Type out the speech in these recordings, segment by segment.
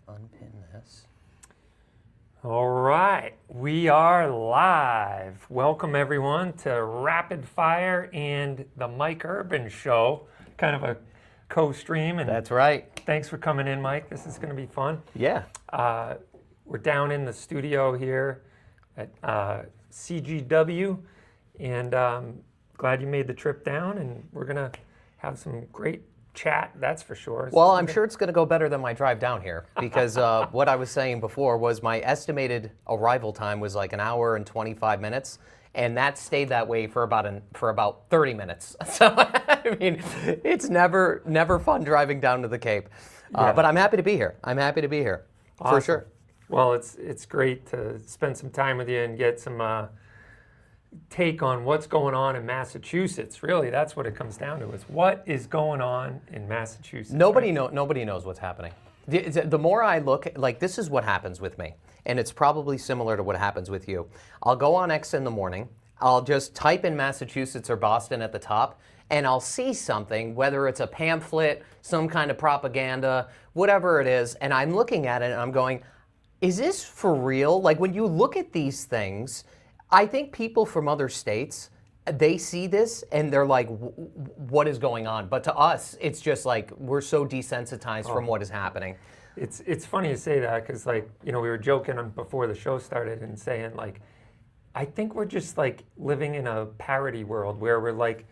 unpin this. All right, we are live. Welcome everyone to Rapid Fire and the Mike Urban Show, kind of a co-stream. And That's right. thanks for coming in, Mike. This is going to be fun. Yeah. We're down in the studio here at CGW, and glad you made the trip down. And we're going to have some great chat, that's for sure. Well, I'm sure it's going to go better than my drive down here because what I was saying before was my estimated arrival time was like an hour and 25 minutes, and that stayed that way for about 30 minutes. So I mean, it's never fun driving down to the Cape. But I'm happy to be here. I'm happy to be here Awesome. for sure. Well, it's great to spend some time with you and get some take on what's going on in Massachusetts. Really, that's what it comes down to, is what is going on in Massachusetts. Nobody knows what's happening. The more I look, like, this is what happens with me, and it's probably similar to what happens with you. I'll go on X in the morning, I'll just type in Massachusetts or Boston at the top, and I'll see something, whether it's a pamphlet, some kind of propaganda, whatever it is, and I'm looking at it and I'm going, is this for real? Like, when you look at these things, I think people from other states, they see this and they're like, what is going on? But to us, it's just like, we're so desensitized from what is happening. It's funny you say that, because, like, you know, we were joking before the show started and saying, like, I think we're just like living in a parody world where we're like,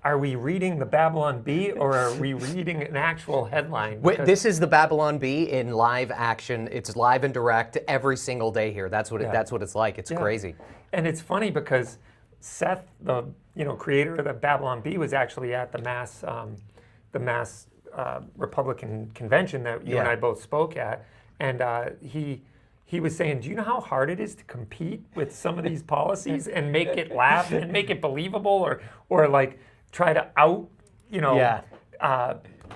are we reading the Babylon Bee or are we reading an actual headline? This is the Babylon Bee in live action. It's live and direct every single day here. That's what it's like. It's crazy. And it's funny because Seth, the creator of the Babylon Bee, was actually at the Mass Republican convention that you and I both spoke at, and he was saying, do you know how hard it is to compete with some of these policies and make it laugh and make it believable, or like try to out,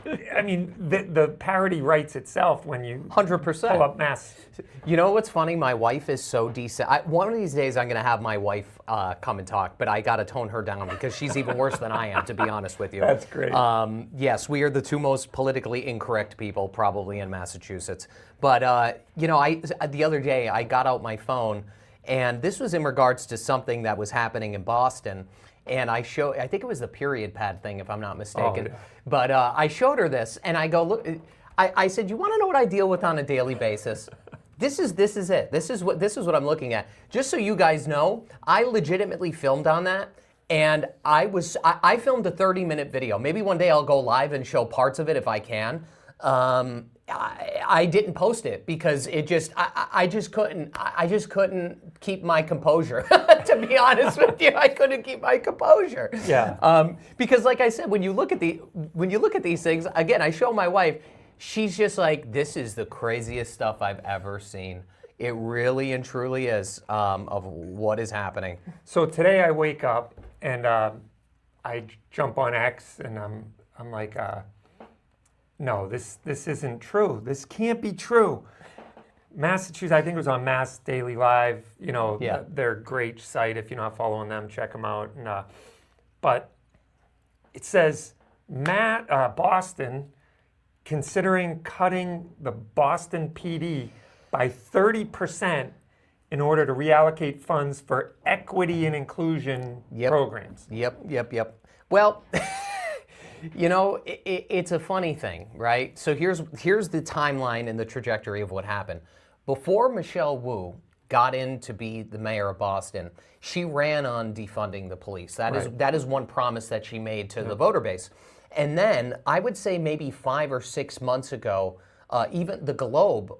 I mean, the parody writes itself when you 100% pull up Mass. You know what's funny? My wife is so decent. One of these days I'm going to have my wife come and talk, but I got to tone her down because she's even worse than I am, to be honest with you. That's great. Yes, we are the two most politically incorrect people probably in Massachusetts. But, the other day I got out my phone, and this was in regards to something that was happening in Boston. And I think it was the period pad thing, if I'm not mistaken. Oh, yeah. But I showed her this, and I go, look, I said, you want to know what I deal with on a daily basis? This is it. This is what I'm looking at. Just so you guys know, I legitimately filmed on that, and I filmed a 30-minute video. Maybe one day I'll go live and show parts of it if I can. I didn't post it because I just couldn't keep my composure. To be honest with you, I couldn't keep my composure. Yeah. Because, like I said, when you look at these things, again, I show my wife, she's just like, this is the craziest stuff I've ever seen. It really and truly is, of what is happening. So today I wake up and I jump on X and I'm like, no, this isn't true. This can't be true. Massachusetts, I think it was on Mass Daily Live. They're a great site. If you're not following them, check them out. And, but it says Boston considering cutting the Boston PD by 30% in order to reallocate funds for equity and inclusion programs. Yep. Well, it's a funny thing, right? So here's the timeline and the trajectory of what happened. Before Michelle Wu got in to be the mayor of Boston, she ran on defunding the police. That is one promise that she made to the voter base. And then I would say maybe 5 or 6 months ago, even the Globe,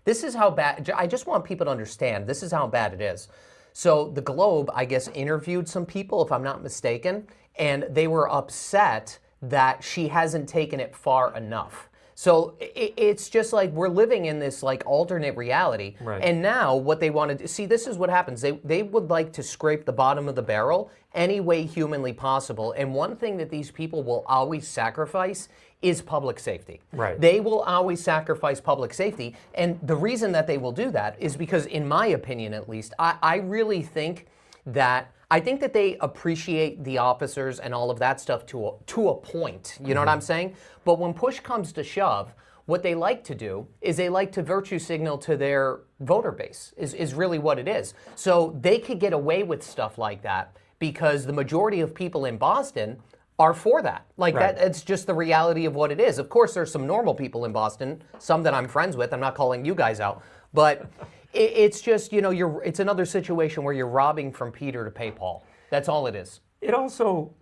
this is how bad, I just want people to understand, this is how bad it is. So the Globe, I guess, interviewed some people, if I'm not mistaken, and they were upset that she hasn't taken it far enough. So it's just like we're living in this like alternate reality. Right. And now what they want to do, see, this is what happens. They would like to scrape the bottom of the barrel any way humanly possible. And one thing that these people will always sacrifice is public safety. Right. They will always sacrifice public safety. And the reason that they will do that is because, in my opinion at least, I really think that they appreciate the officers and all of that stuff to a point. You know what I'm saying? But when push comes to shove, what they like to do is they like to virtue signal to their voter base, is really what it is. So they could get away with stuff like that because the majority of people in Boston are for that. Like Right. that, it's just the reality of what it is. Of course, there's some normal people in Boston, some that I'm friends with. I'm not calling you guys out, but it's just, it's another situation where you're robbing from Peter to pay Paul. That's all it is. It also,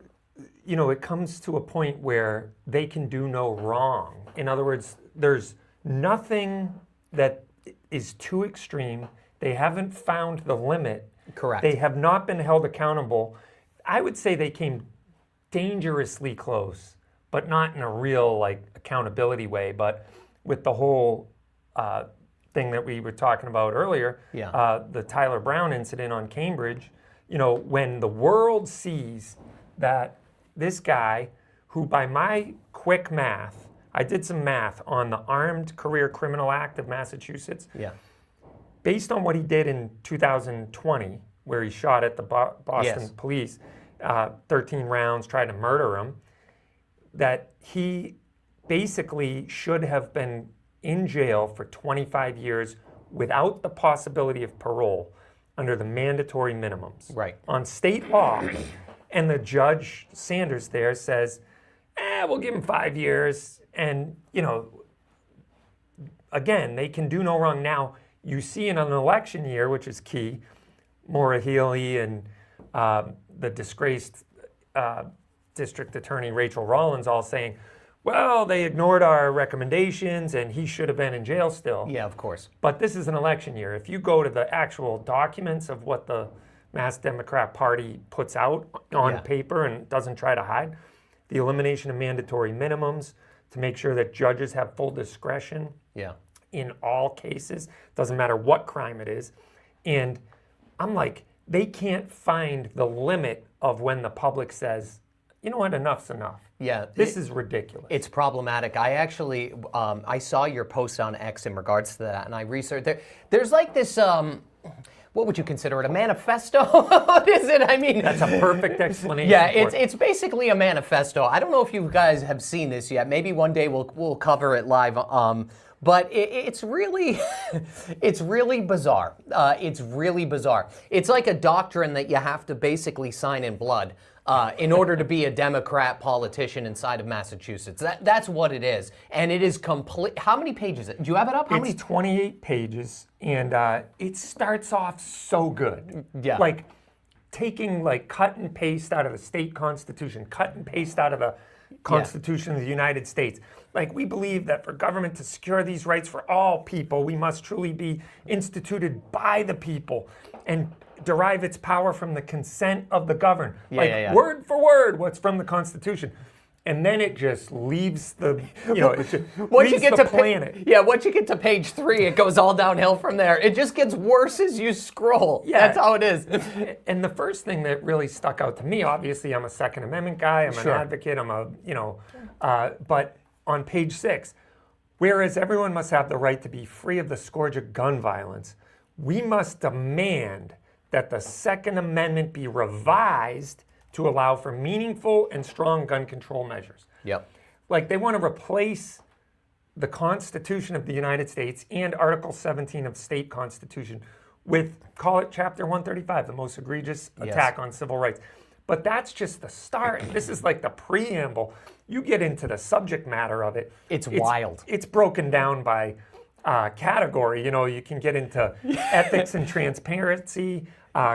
it comes to a point where they can do no wrong. In other words, there's nothing that is too extreme. They haven't found the limit. Correct. They have not been held accountable. I would say they came dangerously close, but not in a real accountability way. But with the whole thing that we were talking about earlier, Yeah. the Tyler Brown incident on Cambridge, when the world sees that this guy, who by my quick math, I did some math on the Armed Career Criminal Act of Massachusetts, Yeah. based on what he did in 2020, where he shot at the Boston Yes. police, 13 rounds, tried to murder him, that he basically should have been in jail for 25 years without the possibility of parole under the mandatory minimums. Right. On state law. And the judge, Sanders there, says, we'll give him 5 years. And, again, they can do no wrong. Now, you see in an election year, which is key, Maura Healey and the disgraced district attorney Rachel Rollins all saying, well, they ignored our recommendations and he should have been in jail still. Yeah, of course. But this is an election year. If you go to the actual documents of what the Mass Democrat Party puts out on Yeah. paper and doesn't try to hide, the elimination of mandatory minimums to make sure that judges have full discretion Yeah. in all cases, doesn't matter what crime it is. And I'm like, they can't find the limit of when the public says, you know what, enough's enough. Yeah. This is ridiculous. It's problematic. I actually, I saw your post on X in regards to that, and I researched there's like this, what would you consider it, a manifesto? What is it? I mean, That's a perfect explanation. yeah, for it. it's basically a manifesto. I don't know if you guys have seen this yet. Maybe one day we'll cover it live. But it's really, it's really bizarre. It's really bizarre. It's like a doctrine that you have to basically sign in blood in order to be a Democrat politician inside of Massachusetts. That's what it is. And it is complete. How many pages? Do you have it up? How It's 28 pages, and it starts off so good. Yeah. Like taking cut and paste out of the state constitution, cut and paste out of the Constitution of the United States. Like, we believe that for government to secure these rights for all people, we must truly be instituted by the people and derive its power from the consent of the governed. Word for word, what's from the Constitution. And then it just leaves the, it just Once you leaves get the to planet. once you get to page 3, it goes all downhill from there. It just gets worse as you scroll. Yeah. That's how it is. And the first thing that really stuck out to me, obviously, I'm a Second Amendment guy. I'm Sure. an advocate. I'm but on page 6, whereas everyone must have the right to be free of the scourge of gun violence, we must demand that the Second Amendment be revised to allow for meaningful and strong gun control measures. Yep. Like, they want to replace the Constitution of the United States and Article 17 of state constitution with, call it Chapter 135, the most egregious attack on civil rights. But that's just the start. This is like the preamble. You get into the subject matter of it. It's wild. It's broken down by category. You can get into ethics and transparency,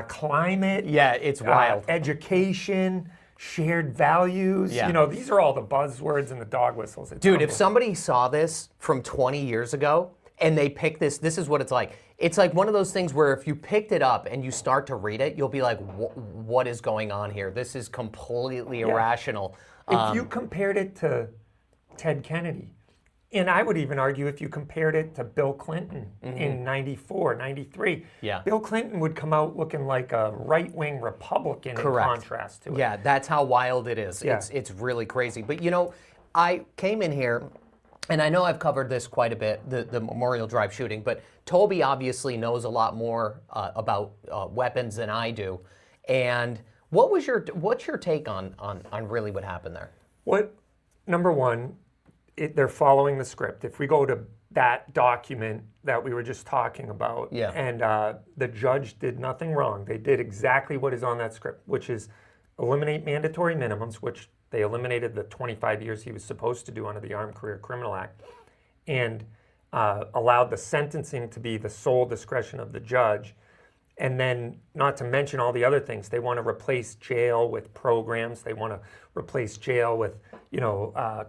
climate. Yeah, it's wild. Education, shared values. Yeah. These are all the buzzwords and the dog whistles. It's Dude, if unbelievable. somebody saw this from 20 years ago and they picked this is what it's like. It's like one of those things where if you picked it up and you start to read it, you'll be like, what is going on here? This is completely irrational. If you compared it to Ted Kennedy, and I would even argue if you compared it to Bill Clinton in 94, 93, Yeah. Bill Clinton would come out looking like a right-wing Republican Correct. in contrast to it. Yeah, that's how wild it is. Yeah. It's really crazy. But I came in here, and I know I've covered this quite a bit, the Memorial Drive shooting, but Toby obviously knows a lot more about weapons than I do. And what's your take on really what happened there? Number one, they're following the script. If we go to that document that we were just talking about, Yeah. and the judge did nothing wrong. They did exactly what is on that script, which is eliminate mandatory minimums, which they eliminated the 25 years he was supposed to do under the Armed Career Criminal Act, and allowed the sentencing to be the sole discretion of the judge. And then, not to mention all the other things, they want to replace jail with programs. They want to replace jail with,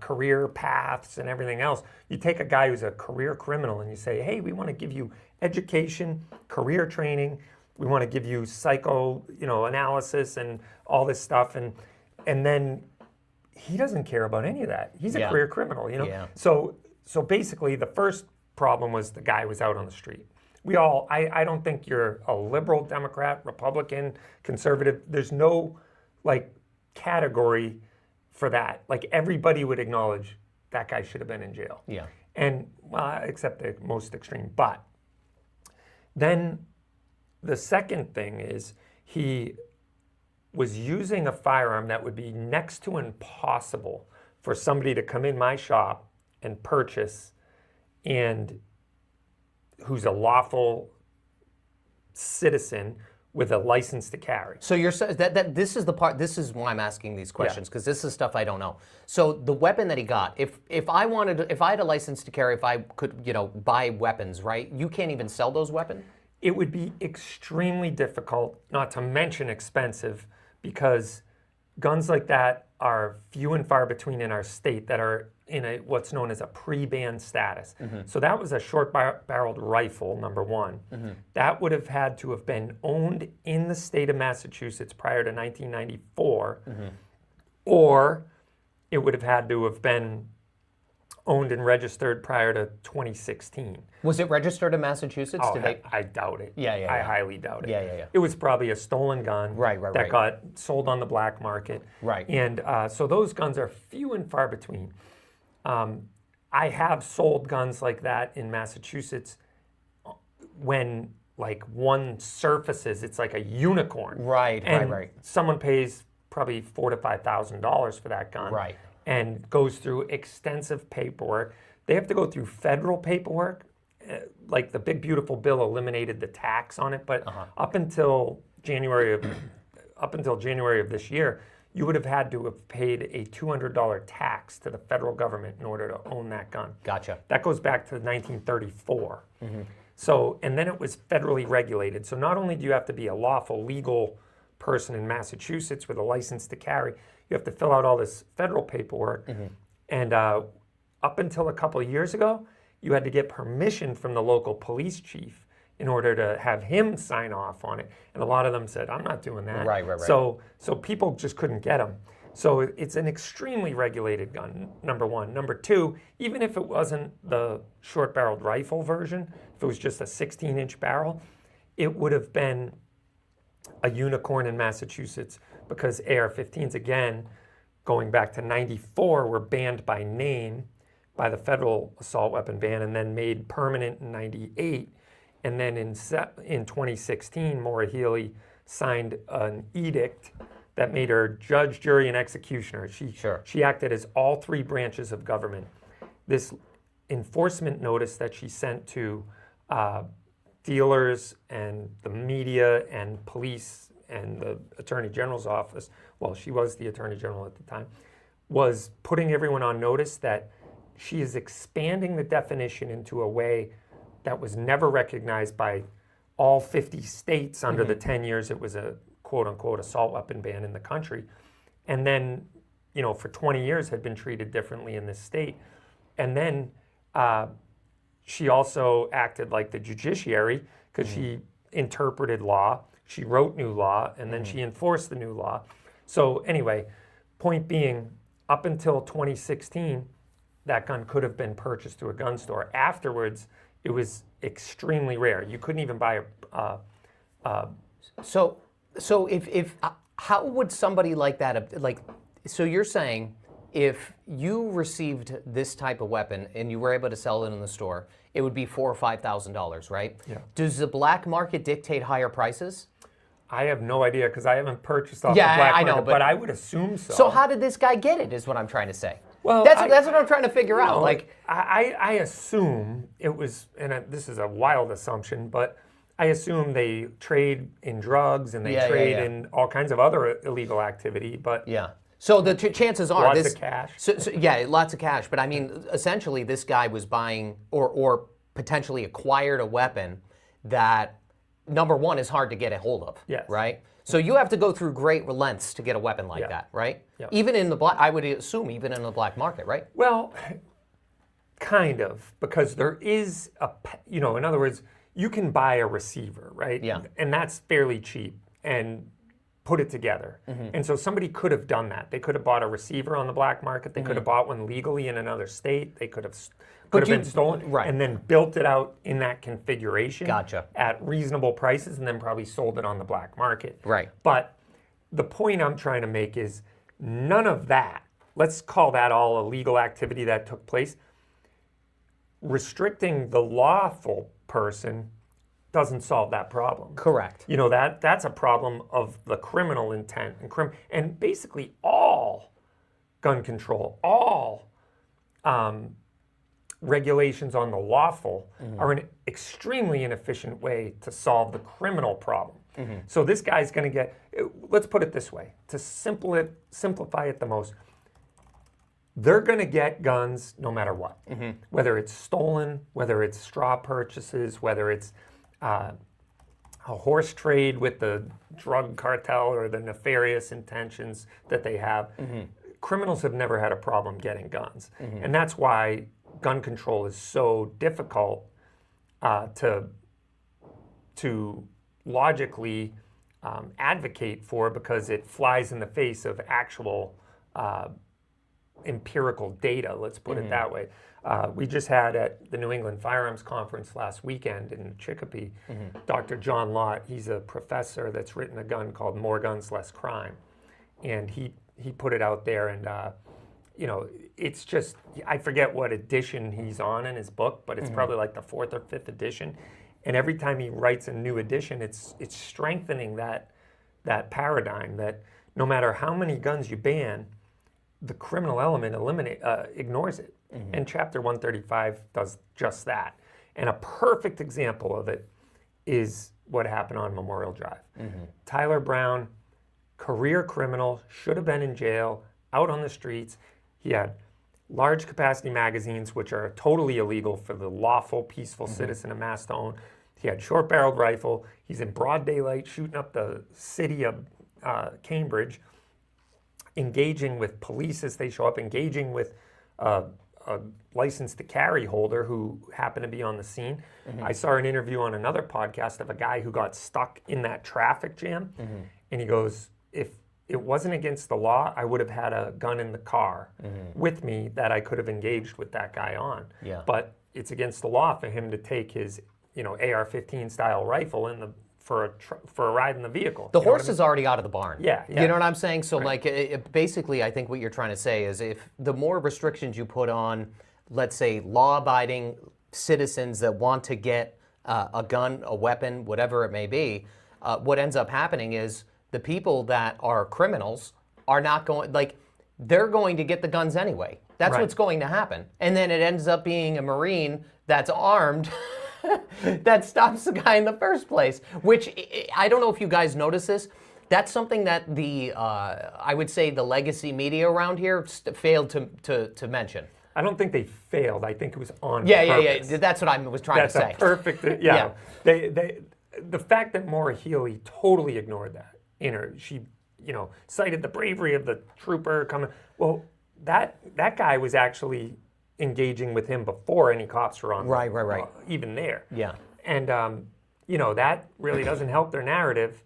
career paths and everything else. You take a guy who's a career criminal and you say, hey, we want to give you education, career training. We want to give you psycho, analysis and all this stuff. And then he doesn't care about any of that. He's a Yeah. career criminal, Yeah. So basically, the first problem was the guy was out on the street. I don't think you're a liberal, Democrat, Republican, conservative. There's no category for that. Everybody would acknowledge that guy should have been in jail. Yeah. And except the most extreme. But then the second thing is he was using a firearm that would be next to impossible for somebody to come in my shop and purchase, and who's a lawful citizen with a license to carry. So you're saying that this is the part. This is why I'm asking these questions, because this is stuff I don't know. So the weapon that he got, if I had a license to carry, if I could, buy weapons, right? You can't even sell those weapons. It would be extremely difficult, not to mention expensive, because guns like that are few and far between in our state that are in what's known as a pre-ban status. So that was a short-barreled rifle, number one. That would have had to have been owned in the state of Massachusetts prior to 1994, or it would have had to have been owned and registered prior to 2016. Was it registered in Massachusetts? Oh, I doubt it. Yeah. I highly doubt it. Yeah. It was probably a stolen gun that got sold on the black market. Right. And so those guns are few and far between. I have sold guns like that in Massachusetts when one surfaces, it's like a unicorn. Right. Someone pays probably $4,000 to $5,000 for that gun. Right. And goes through extensive paperwork. They have to go through federal paperwork. Like the Big Beautiful Bill eliminated the tax on it, but up until January of this year, you would have had to have paid a $200 tax to the federal government in order to own that gun. Gotcha. That goes back to 1934. So, and then it was federally regulated. So not only do you have to be a lawful, legal person in Massachusetts with a license to carry, you have to fill out all this federal paperwork. And up until a couple of years ago, you had to get permission from the local police chief in order to have him sign off on it. And a lot of them said, I'm not doing that. Right. So people just couldn't get them. So it's an extremely regulated gun, number one. Number two, even if it wasn't the short-barreled rifle version, if it was just a 16-inch barrel, it would have been a unicorn in Massachusetts, because AR-15s, again, going back to 94, were banned by name by the federal assault weapon ban and then made permanent in 98. And then in 2016, Maura Healey signed an edict that made her judge, jury, and executioner. She acted as all three branches of government. This enforcement notice that she sent to dealers and the media and police and the Attorney General's office, well, she was the Attorney General at the time, was putting everyone on notice that she is expanding the definition into a way that was never recognized by all 50 states under the 10 years it was a quote-unquote assault weapon ban in the country. And then, for 20 years had been treated differently in this state. And then she also acted like the judiciary, because she interpreted law, she wrote new law, and then she enforced the new law. So anyway, point being, up until 2016, that gun could have been purchased through a gun store. Afterwards, it was extremely rare. You couldn't even buy So if how would somebody like that, so you're saying if you received this type of weapon and you were able to sell it in the store, it would be $4,000 or $5,000, right? Yeah. Does the black market dictate higher prices? I have no idea, because I haven't purchased off the black market, but I would assume so. So how did this guy get it, is what I'm trying to say. Well, that's what I'm trying to figure out. No, Like, I assume it was, and this is a wild assumption, but I assume they trade in drugs and they trade in all kinds of other illegal activity. But yeah. So the chances are lots of cash. So, yeah, lots of cash. But I mean, essentially, this guy was buying or potentially acquired a weapon that, number one, is hard to get a hold of. Yes. Right. So you have to go through great lengths to get a weapon like that, right? Yeah. Even in the black, I would assume, even in the black market, right? Well, kind of, because there is in other words, you can buy a receiver, right? Yeah. And that's fairly cheap and put it together. And so somebody could have done that. They could have bought a receiver on the black market. They could have bought one legally in another state. They could have been stolen, right. and then built it out in that configuration Gotcha. at reasonable prices, and then probably sold it on the black market. Right. But the point I'm trying to make is none of that, let's call that all illegal activity that took place, restricting the lawful person doesn't solve that problem. Correct. That's a problem of the criminal intent and basically all gun control, all regulations on the lawful are an extremely inefficient way to solve the criminal problem. So this guy's going to get, let's put it this way, to simplify it the most, they're going to get guns no matter what, whether it's stolen, whether it's straw purchases, whether it's a horse trade with the drug cartel or the nefarious intentions that they have. Criminals have never had a problem getting guns. And that's why gun control is so difficult to logically advocate for, because it flies in the face of actual empirical data, let's put it that way. We just had at the New England Firearms Conference last weekend in Chicopee, Dr. John Lott. He's a professor that's written a gun called More Guns, Less Crime. And he put it out there, and it's just, I forget what edition he's on in his book, but it's probably like the 4th or 5th edition. And every time he writes a new edition, it's strengthening that paradigm that no matter how many guns you ban, the criminal element ignores it. And Chapter 135 does just that. And a perfect example of it is what happened on Memorial Drive. Tyler Brown, career criminal, should have been in jail, out on the streets. He had large capacity magazines, which are totally illegal for the lawful, peaceful citizen of Mass to own. He had short-barreled rifle. He's in broad daylight shooting up the city of Cambridge, engaging with police as they show up, engaging with a license to carry holder who happened to be on the scene. I saw an interview on another podcast of a guy who got stuck in that traffic jam. And he goes, if it wasn't against the law, I would have had a gun in the car with me that I could have engaged with that guy on. Yeah. But it's against the law for him to take his AR-15 style rifle for a ride in the vehicle. The horse is already out of the barn. Yeah. You know what I'm saying? So basically, I think what you're trying to say is if the more restrictions you put on, let's say, law-abiding citizens that want to get a gun, a weapon, whatever it may be, what ends up happening is the people that are criminals are not going, they're going to get the guns anyway. That's what's going to happen. And then it ends up being a Marine that's armed that stops the guy in the first place, which I don't know if you guys notice this. That's something that I would say the legacy media around here failed to mention. I don't think they failed. I think it was on purpose. Yeah. That's what I was trying to say. That's a perfect, yeah. The fact that Maura Healey totally ignored that, she, cited the bravery of the trooper coming. Well, that guy was actually engaging with him before any cops were on. Right. Even there. Yeah. And, that really doesn't help their narrative.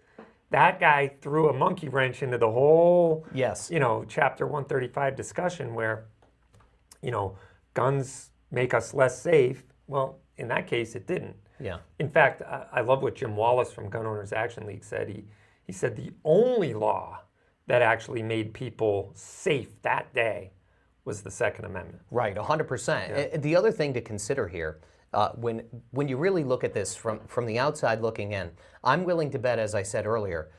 That guy threw a monkey wrench into the whole, Chapter 135 discussion where, guns make us less safe. Well, in that case, it didn't. Yeah. In fact, I love what Jim Wallace from Gun Owners Action League said. He said the only law that actually made people safe that day was the Second Amendment. Right, 100%. The other thing to consider here, when you really look at this from the outside looking in, I'm willing to bet, as I said earlier,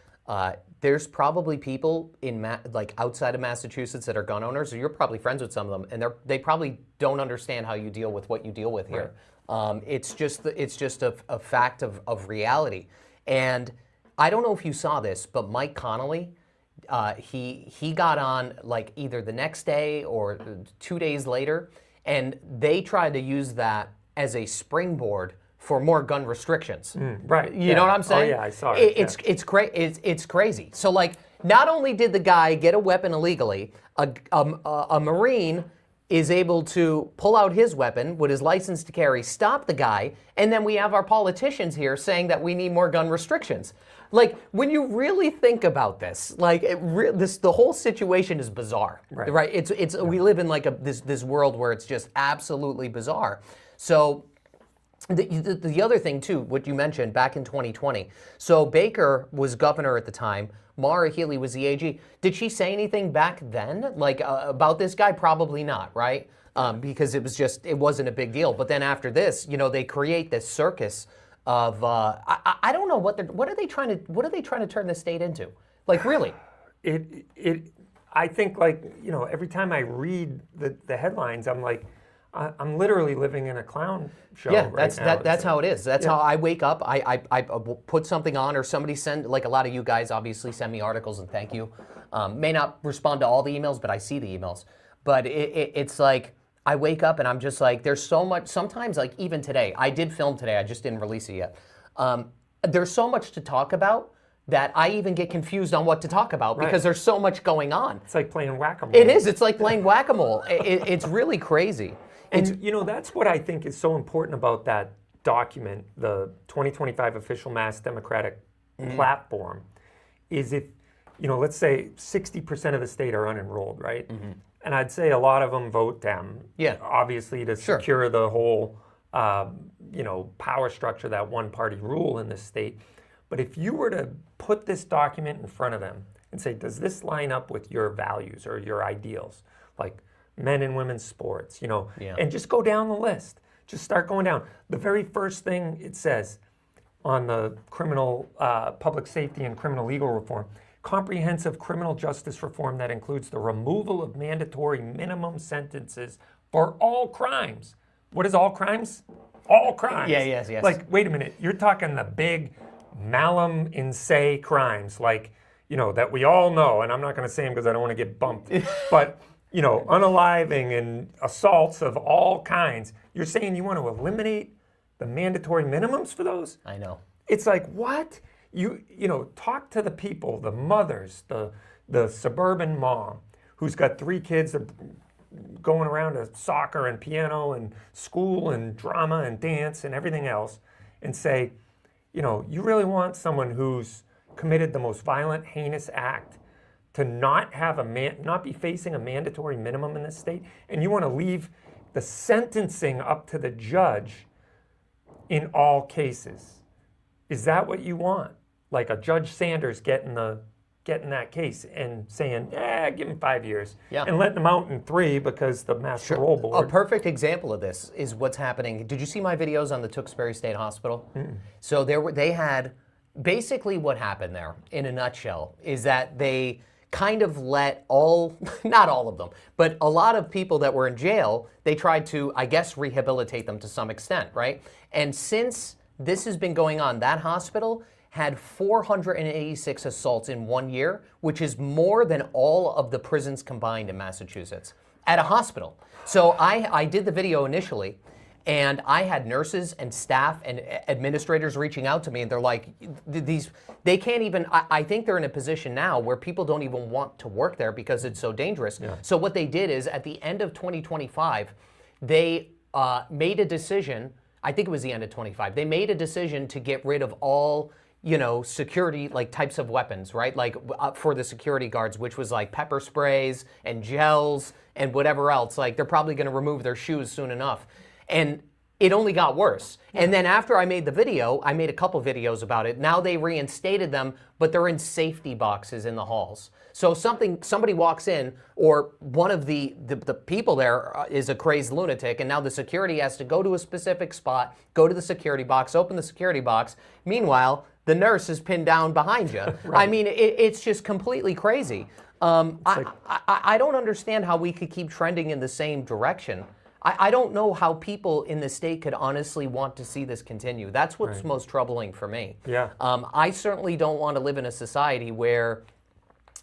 There's probably people in like outside of Massachusetts that are gun owners, or you're probably friends with some of them, and they probably don't understand how you deal with what you deal with here. It's just a fact of reality. And I don't know if you saw this, but Mike Connolly, he got on like either the next day or 2 days later, and they tried to use that as a springboard for more gun restrictions. Right. You know what I'm saying? Oh, yeah, I saw it. It's crazy. So like, not only did the guy get a weapon illegally, a Marine is able to pull out his weapon with his license to carry, stop the guy, and then we have our politicians here saying that we need more gun restrictions. Like, when you really think about this, like the whole situation is bizarre, right? It's we live in like this world where it's just absolutely bizarre. So the other thing too, what you mentioned back in 2020. So Baker was governor at the time. Maura Healey was the AG. Did she say anything back then, like about this guy? Probably not, right? Because it wasn't a big deal. But then after this, they create this circus of I don't know what are they trying to turn the state into? Like, really? I think, like, every time I read the headlines, I'm like, I'm literally living in a clown show. Yeah, right now. that's how it is. That's how I wake up. I put something on, or somebody send, like a lot of you guys obviously send me articles and thank you. May not respond to all the emails, but I see the emails. But it's like, I wake up and I'm just like, there's so much. Sometimes, like even today, I did film today. I just didn't release it yet. There's so much to talk about that I even get confused on what to talk about because there's so much going on. It's like playing whack-a-mole. It is. It's like playing whack-a-mole. It's really crazy. And that's what I think is so important about that document, the 2025 Official Mass Democratic Platform, is if, let's say 60% of the state are unenrolled, right? And I'd say a lot of them vote Dem. Yeah. Obviously to secure the whole, power structure, that one-party rule in this state. But if you were to put this document in front of them and say, does this line up with your values or your ideals? Like, men and women's sports, and just go down the list. Just start going down. The very first thing it says on the criminal public safety and criminal legal reform, comprehensive criminal justice reform that includes the removal of mandatory minimum sentences for all crimes. What is all crimes? All crimes. Yeah, yes. Like, wait a minute, you're talking the big malum in se crimes, like, that we all know, and I'm not going to say them because I don't want to get bumped, but unaliving and assaults of all kinds. You're saying you want to eliminate the mandatory minimums for those? I know. It's like, what? Talk to the people, the mothers, the suburban mom who's got 3 kids going around to soccer and piano and school and drama and dance and everything else, and say, you really want someone who's committed the most violent, heinous act to not have not be facing a mandatory minimum in this state, and you want to leave the sentencing up to the judge in all cases. Is that what you want? Like a Judge Sanders getting that case and saying, give him 5 years, and letting him out in 3 because the mass parole board. A perfect example of this is what's happening. Did you see my videos on the Tewksbury State Hospital? So they had, basically what happened there, in a nutshell, is that they kind of let not all of them, but a lot of people that were in jail, they tried to, I guess, rehabilitate them to some extent, right? And since this has been going on, that hospital had 486 assaults in 1 year, which is more than all of the prisons combined in Massachusetts at a hospital. So I did the video initially, and I had nurses and staff and administrators reaching out to me, and they're like, they can't even, I think they're in a position now where people don't even want to work there because it's so dangerous. Yeah. So what they did is, at the end of 2025, they made a decision, I think it was the end of 25, they made a decision to get rid of all, security, like types of weapons, right? Like for the security guards, which was like pepper sprays and gels and whatever else. Like, they're probably going to remove their shoes soon enough. And it only got worse. And then after I made the video, I made a couple videos about it. Now they reinstated them, but they're in safety boxes in the halls. So somebody walks in, or one of the people there is a crazed lunatic, and now the security has to go to a specific spot, go to the security box, open the security box. Meanwhile, the nurse is pinned down behind you. I mean, it's just completely crazy. I don't understand how we could keep trending in the same direction. I don't know how people in the state could honestly want to see this continue. That's what's most troubling for me. Yeah. I certainly don't want to live in a society where,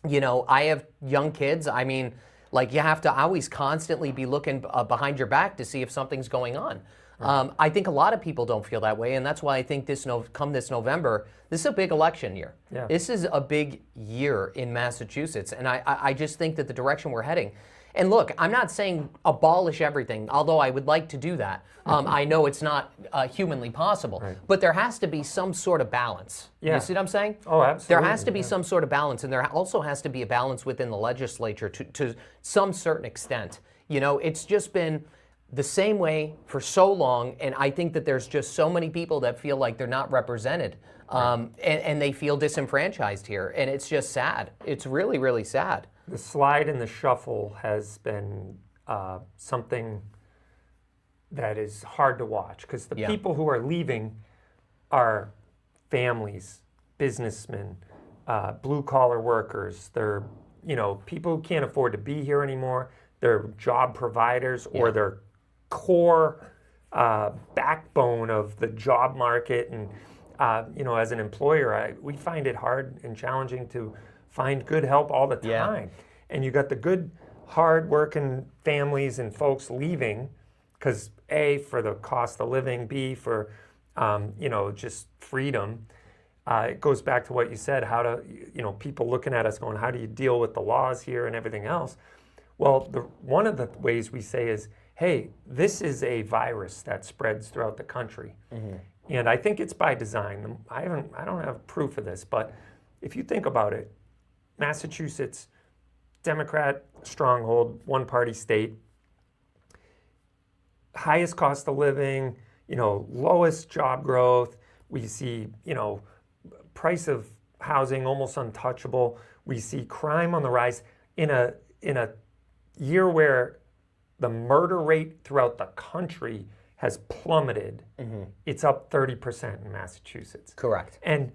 you know, I have young kids. I mean, like, you have to always constantly be looking behind your back to see if something's going on. I think a lot of people don't feel that way, and that's why I think come this November, this is a big election year. Yeah. This is a big year in Massachusetts, and I just think that the direction we're heading. And look, I'm not saying abolish everything, although I would like to do that. I know it's not humanly possible, but there has to be some sort of balance. Yeah. You see what I'm saying? Oh, absolutely. There has to be some sort of balance, and there also has to be a balance within the legislature to some certain extent. You know, it's just been the same way for so long, and I think that there's just so many people that feel like they're not represented, and they feel disenfranchised here, and it's just sad. It's really, really sad. The slide and the shuffle has been something that is hard to watch, because the people who are leaving are families, businessmen, blue-collar workers. They're, you know, people who can't afford to be here anymore. They're job providers, or they're core backbone of the job market. And you know, as an employer, we find it hard and challenging to find good help all the time. And you got the good, hard-working families and folks leaving because A, for the cost of living, B, for you know, just freedom. It goes back to what you said, how to, you know, people looking at us going, how do you deal with the laws here and everything else? Well, one of the ways we say is, hey, this is a virus that spreads throughout the country. And I think it's by design. I don't have proof of this, but if you think about it, Massachusetts, Democrat stronghold, one-party state, highest cost of living, you know, lowest job growth. We see, you know, price of housing almost untouchable. We see crime on the rise in a year where the murder rate throughout the country has plummeted. It's up 30% in Massachusetts. Correct. And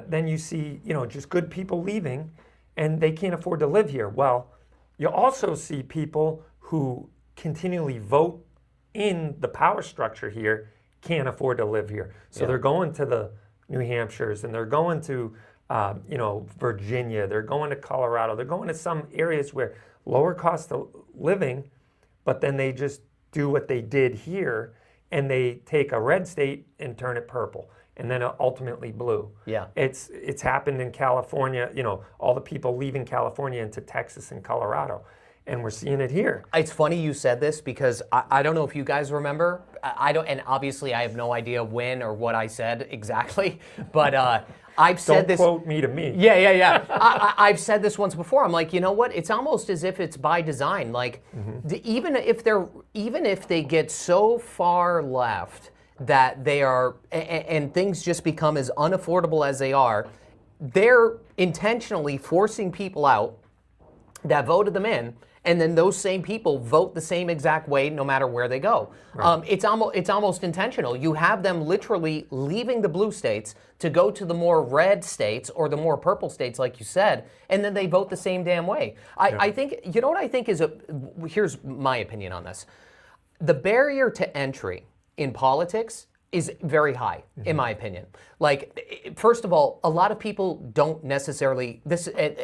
then you see, you know, just good people leaving, and they can't afford to live here. Well, you also see people who continually vote in the power structure here can't afford to live here. So they're going to the New Hampshires, and they're going to, you know, Virginia. They're going to Colorado. They're going to some areas where lower cost of living, but then they just do what they did here, and they take a red state and turn it purple, and then ultimately blue. Yeah. It's happened in California, you know, all the people leaving California into Texas and Colorado, and we're seeing it here. It's funny you said this, because I don't know if you guys remember. I don't, and obviously I have no idea when or what I said exactly, but I've said this. Don't quote me to me. Yeah. I've said this once before. I'm like, you know what? It's almost as if it's by design. Like, even if they get so far left that they are, and things just become as unaffordable as they are, they're intentionally forcing people out that voted them in, and then those same people vote the same exact way no matter where they go. Right. It's almost intentional. You have them literally leaving the blue states to go to the more red states or the more purple states, like you said, and then they vote the same damn way. I think, you know what I think is here's my opinion on this. The barrier to entry in politics is very high, in my opinion. Like, first of all, a lot of people don't necessarily,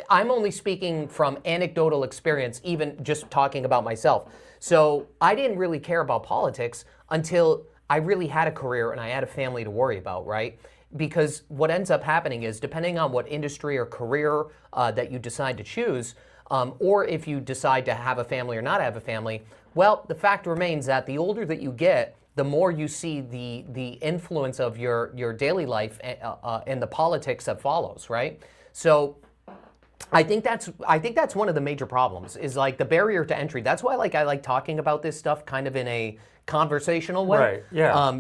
I'm only speaking from anecdotal experience, even just talking about myself. So I didn't really care about politics until I really had a career and I had a family to worry about, right? Because what ends up happening is, depending on what industry or career that you decide to choose, or if you decide to have a family or not have a family, well, the fact remains that the older that you get, the more you see the influence of your daily life and the politics that follows, right? So I think that's one of the major problems, is like the barrier to entry. That's why I like talking about this stuff kind of in a conversational way. Right. Yeah.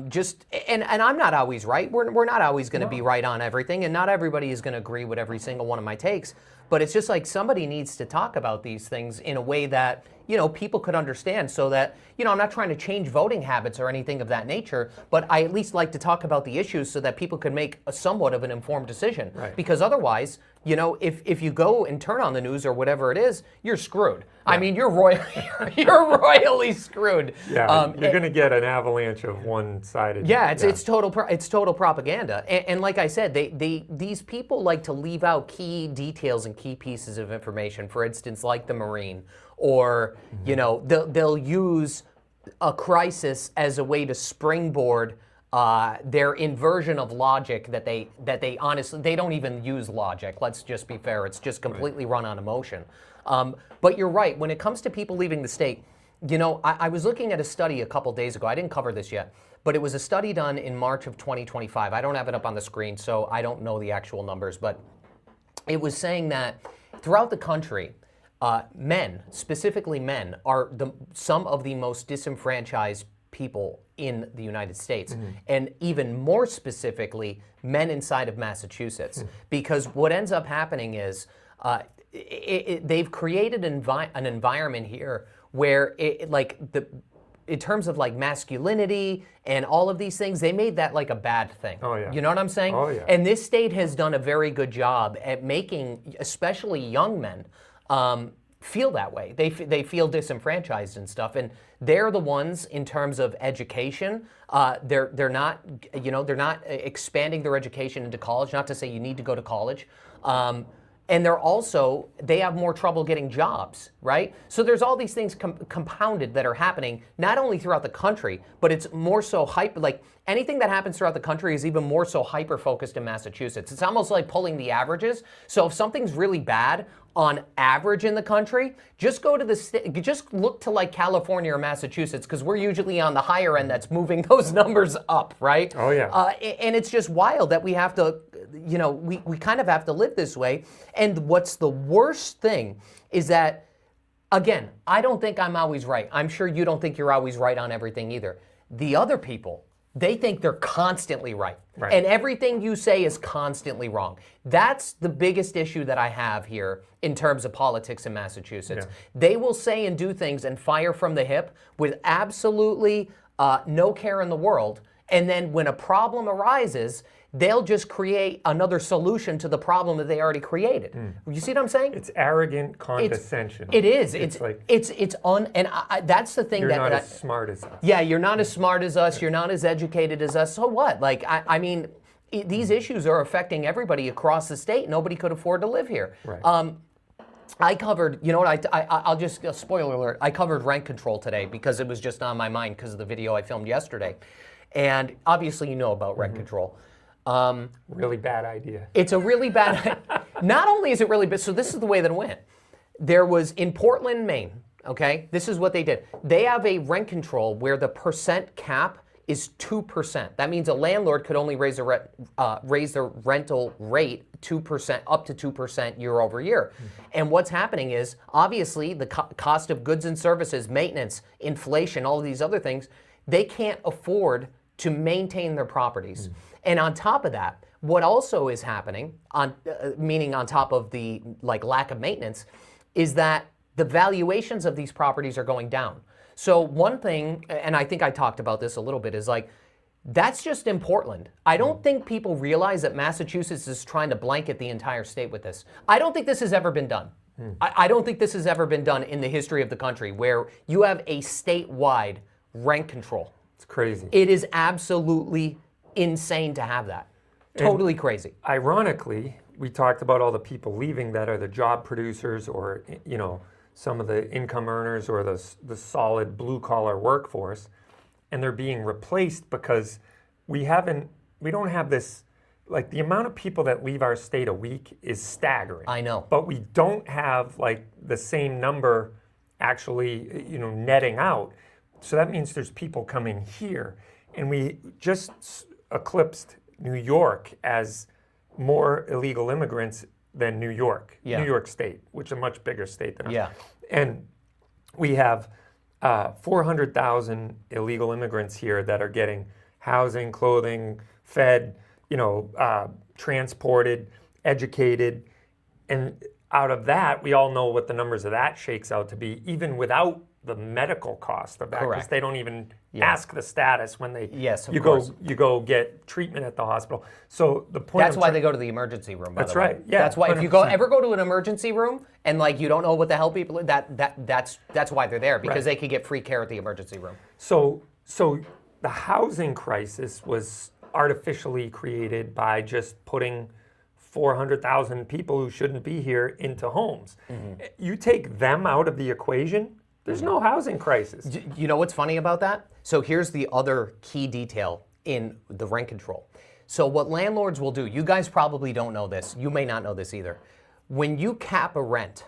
And I'm not always right. We're not always going to be right on everything, and not everybody is going to agree with every single one of my takes. But it's just like somebody needs to talk about these things in a way that people could understand, so that, I'm not trying to change voting habits or anything of that nature, but I at least like to talk about the issues so that people can make a somewhat of an informed decision. Right. Because otherwise, if you go and turn on the news or whatever it is, you're screwed. I mean, you're royally screwed. Yeah, you're going to get an avalanche of one-sided. Yeah, it's total propaganda. And like I said, these people like to leave out key details and key pieces of information. For instance, like the Marine, or they'll use a crisis as a way to springboard their inversion of logic that they honestly, they don't even use logic. Let's just be fair. It's just completely run on emotion. But you're right. When it comes to people leaving the state, I was looking at a study a couple days ago. I didn't cover this yet, but it was a study done in March of 2025. I don't have it up on the screen, so I don't know the actual numbers, but it was saying that throughout the country, men, specifically men, are some of the most disenfranchised people in the United States, and even more specifically, men inside of Massachusetts. Because what ends up happening is they've created an environment here where, in terms of like masculinity and all of these things, they made that like a bad thing. Oh, yeah. You know what I'm saying? Oh, yeah. And this state has done a very good job at making, especially young men, feel that way. They feel disenfranchised and stuff, and they're the ones in terms of education. They're not expanding their education into college. Not to say you need to go to college. And they have more trouble getting jobs, right? So there's all these things compounded that are happening, not only throughout the country, but it's more so anything that happens throughout the country is even more so hyper-focused in Massachusetts. It's almost like pulling the averages. So if something's really bad on average in the country, just go to just look to like California or Massachusetts, because we're usually on the higher end that's moving those numbers up, right? Oh, yeah. And it's just wild that we have to, we kind of have to live this way. And what's the worst thing is that, again, I don't think I'm always right. I'm sure you don't think you're always right on everything either. The other people, they think they're constantly right. Right. And everything you say is constantly wrong. That's the biggest issue that I have here in terms of politics in Massachusetts. Yeah. They will say and do things and fire from the hip with absolutely no care in the world. And then when a problem arises, they'll just create another solution to the problem that they already created. You see what I'm saying? It's arrogant condescension. It is. It's like, and that's the thing you're that not as smart as us. Yeah, you're not as smart as us. You're not as educated as us. So what? Like, I mean, these issues are affecting everybody across the state. Nobody could afford to live here. Right. I covered, I'll just, spoiler alert, I covered rent control today because it was just on my mind because of the video I filmed yesterday. And obviously you know about rent control. Really bad idea. It's a really bad, not only is it really bad, so this is the way that it went. There was in Portland, Maine, okay? This is what they did. They have a rent control where the percent cap is 2%. That means a landlord could only raise the rental rate 2%, up to 2% year over year. And what's happening is, obviously, the cost of goods and services, maintenance, inflation, all of these other things, they can't afford to maintain their properties. And on top of that, what also is happening, meaning on top of the lack of maintenance, is that the valuations of these properties are going down. So one thing, and I think I talked about this a little bit, is that's just in Portland. I don't think people realize that Massachusetts is trying to blanket the entire state with this. I don't think this has ever been done. I don't think this has ever been done in the history of the country, where you have a statewide rent control. It's crazy. It is absolutely insane to have that. Totally crazy. Ironically, we talked about all the people leaving that are the job producers, or some of the income earners, or the solid blue collar workforce, and they're being replaced because we don't have this, like, the amount of people that leave our state a week is staggering. I know. But we don't have the same number actually, netting out. So that means there's people coming here, and we just eclipsed New York as more illegal immigrants than New York, Yeah. New York State, which is a much bigger state than us. Yeah. And we have 400,000 illegal immigrants here that are getting housing, clothing, fed, transported, educated. And out of that, we all know what the numbers of that shakes out to be, even without the medical cost of that, because Correct. they don't even ask the status when they Yes, of you course. go get treatment at the hospital. So the point That's why they go to the emergency room. By That's the way. right, yeah, That's why if you 100%. ever go to an emergency room and like you don't know what the hell people that's why they're there, because Right. they could get free care at the emergency room. So the housing crisis was artificially created by just putting 400,000 people who shouldn't be here into homes. You take them out of the equation, there's no housing crisis. You know what's funny about that? So here's the other key detail in the rent control. So what landlords will do, you guys probably don't know this, you may not know this either. When you cap a rent,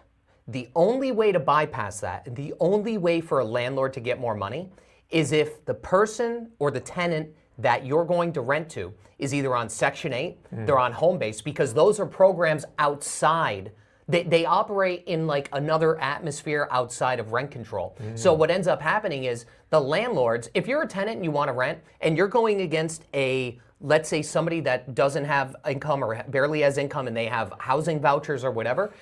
the only way to bypass that, the only way for a landlord to get more money is if the person or the tenant that you're going to rent to is either on Section 8, they're on home base, because those are programs outside. They operate in like another atmosphere outside of rent control. So what ends up happening is the landlords, if you're a tenant and you want to rent and you're going against let's say somebody that doesn't have income or barely has income and they have housing vouchers or whatever,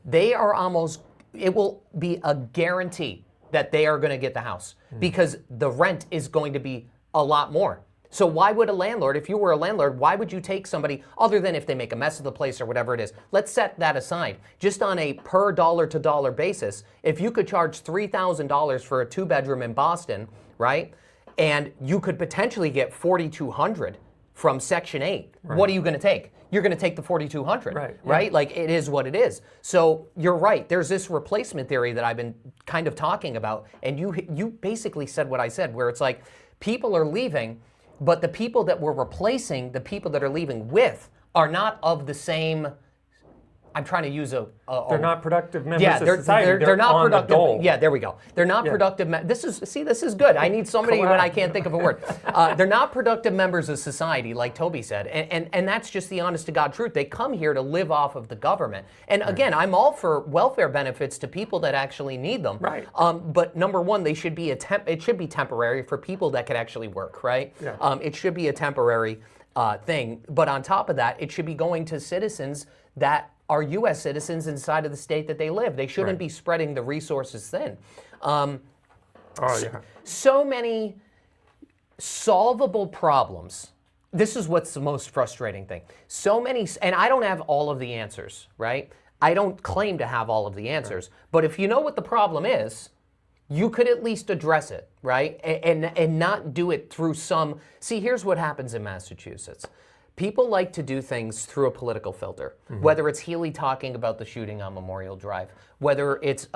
it will be a guarantee that they are going to get the house because the rent is going to be a lot more. So why would a landlord, if you were a landlord, why would you take somebody, other than if they make a mess of the place or whatever it is? Let's set that aside. Just on a per dollar to dollar basis, if you could charge $3,000 for a 2-bedroom in Boston, right? And you could potentially get $4,200 from Section 8. Right. What are you going to take? You're going to take the $4,200, right? Right? Like it is what it is. So you're right. There's this replacement theory that I've been kind of talking about, and you basically said what I said, where it's like people are leaving, but the people that we're replacing, the people that are leaving with, are not of the same. I'm trying to use they're not productive members yeah, of society. They're not on productive. the dole. Yeah, there we go. They're not productive. This is good. I need somebody when I can't think of a word. They're not productive members of society, like Toby said, and that's just the honest to God truth. They come here to live off of the government. And again, I'm all for welfare benefits to people that actually need them. Right. But number one, they should be it should be temporary for people that could actually work. Right. Yeah. It should be a temporary thing. But on top of that, it should be going to citizens that are U.S. citizens inside of the state that they live. They shouldn't be spreading the resources thin. So many solvable problems. This is what's the most frustrating thing. So many, and I don't have all of the answers, right? I don't claim to have all of the answers. But if you know what the problem is, you could at least address it, right? And not do it through some. See, here's what happens in Massachusetts. People like to do things through a political filter, whether it's Healy talking about the shooting on Memorial Drive, whether it's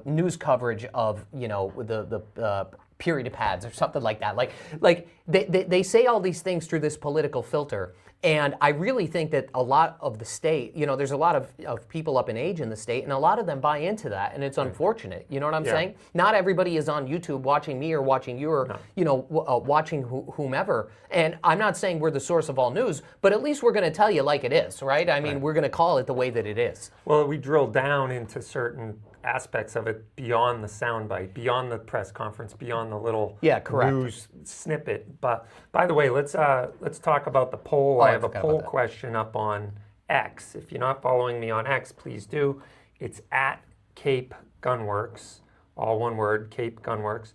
news coverage of the period pads or something like that. Like they say all these things through this political filter, and I really think that a lot of the state, there's a lot of people up in age in the state, and a lot of them buy into that, and it's unfortunate. You know what I'm saying? Not everybody is on YouTube watching me or watching you or watching whomever. And I'm not saying we're the source of all news, but at least we're going to tell you like it is, right? I mean, we're going to call it the way that it is. Well, we drill down into certain aspects of it beyond the soundbite, beyond the press conference, beyond the little news snippet. But by the way, let's talk about the poll. I have a poll question up on X. If you're not following me on X, please do. It's at Cape Gunworks, all one word, Cape Gunworks.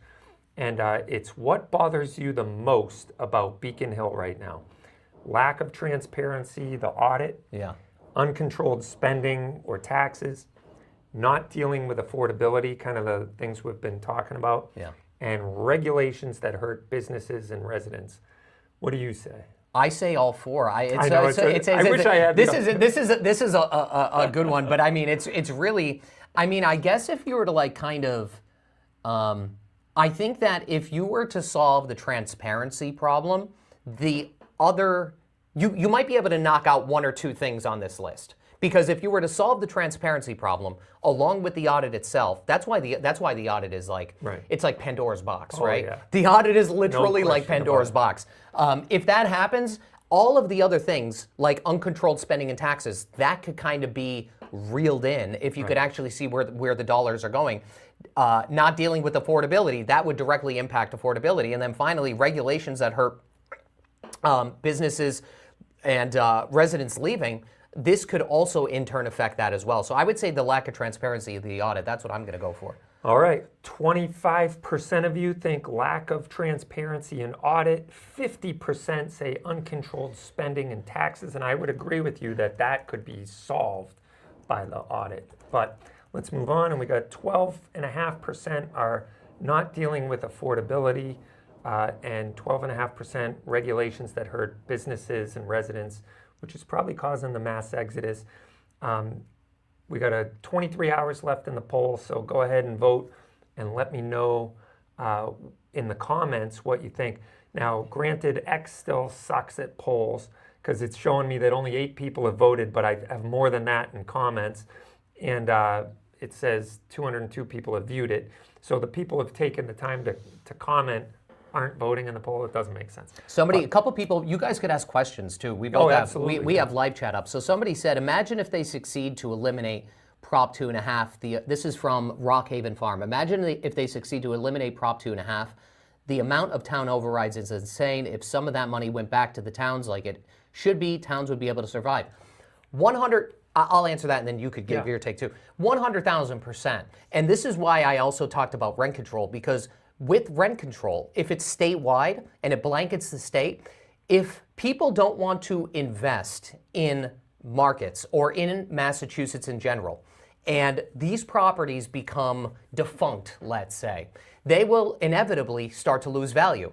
And it's what bothers you the most about Beacon Hill right now? Lack of transparency, the audit, uncontrolled spending or taxes, not dealing with affordability, kind of the things we've been talking about, and regulations that hurt businesses and residents. What do you say? I say all four. I wish I had. This is a good one, but I mean it's really. I mean, I guess if you were to like kind of, I think that if you were to solve the transparency problem, the other you might be able to knock out one or two things on this list. Because if you were to solve the transparency problem along with the audit itself, that's why the audit is like it's like Pandora's box, right? Yeah. The audit is literally like Pandora's box. If that happens, all of the other things like uncontrolled spending and taxes, that could kind of be reeled in if you could actually see where the dollars are going. Not dealing with affordability, that would directly impact affordability. And then finally, regulations that hurt businesses and residents leaving. this could also in turn affect that as well. So I would say the lack of transparency of the audit, that's what I'm going to go for. All right, 25% of you think lack of transparency in audit, 50% say uncontrolled spending and taxes, and I would agree with you that that could be solved by the audit. But let's move on, and we got 12.5% are not dealing with affordability, and 12.5% regulations that hurt businesses and residents, which is probably causing the mass exodus. We got 23 hours left in the poll, so go ahead and vote and let me know in the comments what you think. Now, granted, X still sucks at polls because it's showing me that only 8 people have voted, but I have more than that in comments. And it says 202 people have viewed it. So the people have taken the time to comment aren't voting in the poll. It doesn't make sense. A couple people, you guys could ask questions too. We both absolutely. we have live chat up. So somebody said, imagine if they succeed to eliminate Prop 2.5. This is from Rockhaven Farm. Imagine if they succeed to eliminate Prop 2.5. The amount of town overrides is insane. If some of that money went back to the towns like it should be, towns would be able to survive. 100. I'll answer that, and then you could give your take too. 100,000%. And this is why I also talked about rent control, because with rent control, if it's statewide and it blankets the state, if people don't want to invest in markets or in Massachusetts in general, and these properties become defunct, let's say, they will inevitably start to lose value.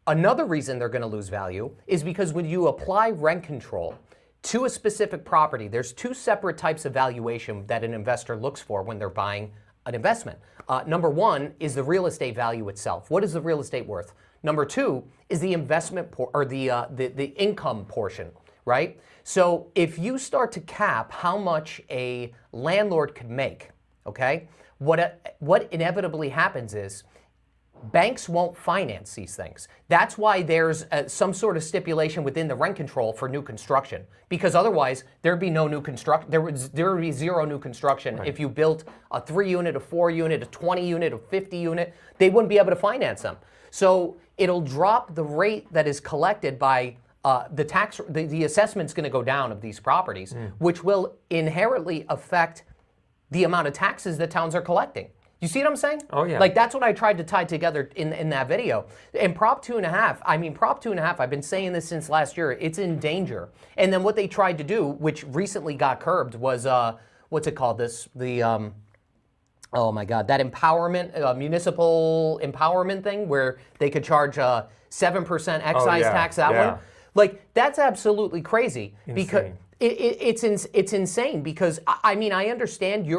Another reason they're going to lose value is because when you apply rent control to a specific property, there's 2 separate types of valuation that an investor looks for when they're buying an investment. Number 1 is the real estate value itself. What is the real estate worth? Number 2 is the investment or the income portion, right? So if you start to cap how much a landlord could make, okay, what inevitably happens is banks won't finance these things. That's why there's some sort of stipulation within the rent control for new construction, because otherwise there'd be no new construction. There would be 0 new construction. Right. If you built a 3-unit, a 4-unit, a 20-unit, a 50-unit, they wouldn't be able to finance them. So it'll drop the rate that is collected by the tax. The assessment's going to go down of these properties, which will inherently affect the amount of taxes that towns are collecting. You see what I'm saying? Oh, yeah. Like, that's what I tried to tie together in that video. And Prop 2.5, Prop 2.5, I've been saying this since last year, it's in danger. And then what they tried to do, which recently got curbed, was, what's it called? Oh my God, that empowerment, municipal empowerment thing where they could charge 7% excise tax, that one. Like, that's absolutely crazy. Insane. Because it's insane because I understand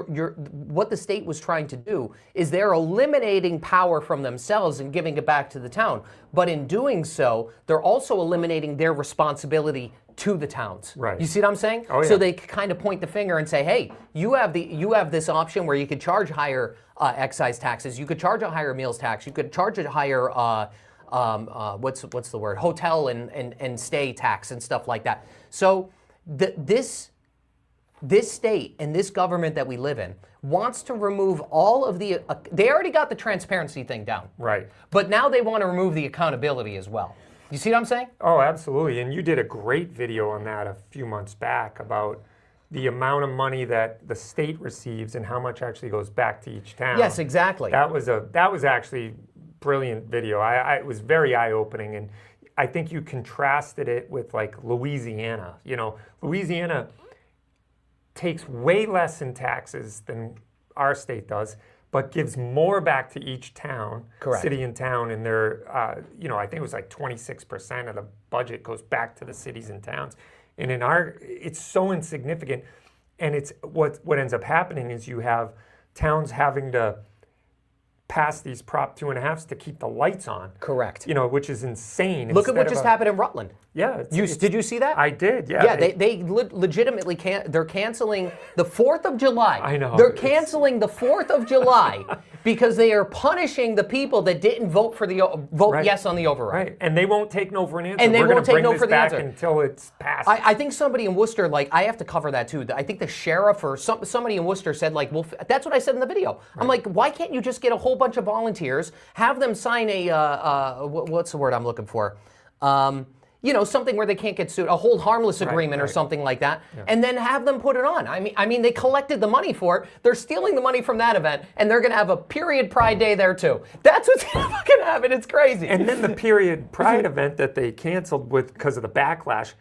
what the state was trying to do is they're eliminating power from themselves and giving it back to the town. But in doing so, they're also eliminating their responsibility to the towns. Right. You see what I'm saying? Oh, yeah. So they kind of point the finger and say, hey, you have this option where you could charge higher excise taxes, you could charge a higher meals tax, you could charge a higher what's the word? Hotel and stay tax and stuff like that. So this state and this government that we live in wants to remove all of the, they already got the transparency thing down. Right. But now they want to remove the accountability as well. You see what I'm saying? Oh, absolutely. And you did a great video on that a few months back about the amount of money that the state receives and how much actually goes back to each town. Yes, exactly. That was actually brilliant video. It was very eye-opening, and I think you contrasted it with like Louisiana. You know, Louisiana takes way less in taxes than our state does, but gives more back to each town, Correct. City and town, and their, I think it was like 26% of the budget goes back to the cities and towns. And in it's so insignificant, and it's what ends up happening is you have towns having to pass these Prop 2.5s to keep the lights on. Correct. You know, which is insane. Look at what just happened in Rutland. Yeah. Did you see that? I did, yeah. Yeah, they legitimately they're canceling the 4th of July. I know. They're canceling the 4th of July because they are punishing the people that didn't vote for Right. yes on the override. Right, and they won't take no for an answer. And they We're won't gonna take no bring for this the back answer. until it's passed. I think somebody in Worcester, I have to cover that too. I think the sheriff or somebody in Worcester said, well, that's what I said in the video. Right. I'm like, why can't you just get a whole bunch of volunteers, have them sign what's the word I'm looking for? something where they can't get sued, a hold harmless agreement or something like that, and then have them put it on. I mean, they collected the money for it. They're stealing the money from that event, and they're going to have a period Pride Day there too. That's what's going to fucking happen. It's crazy. And then the period Pride event that they canceled because of the backlash,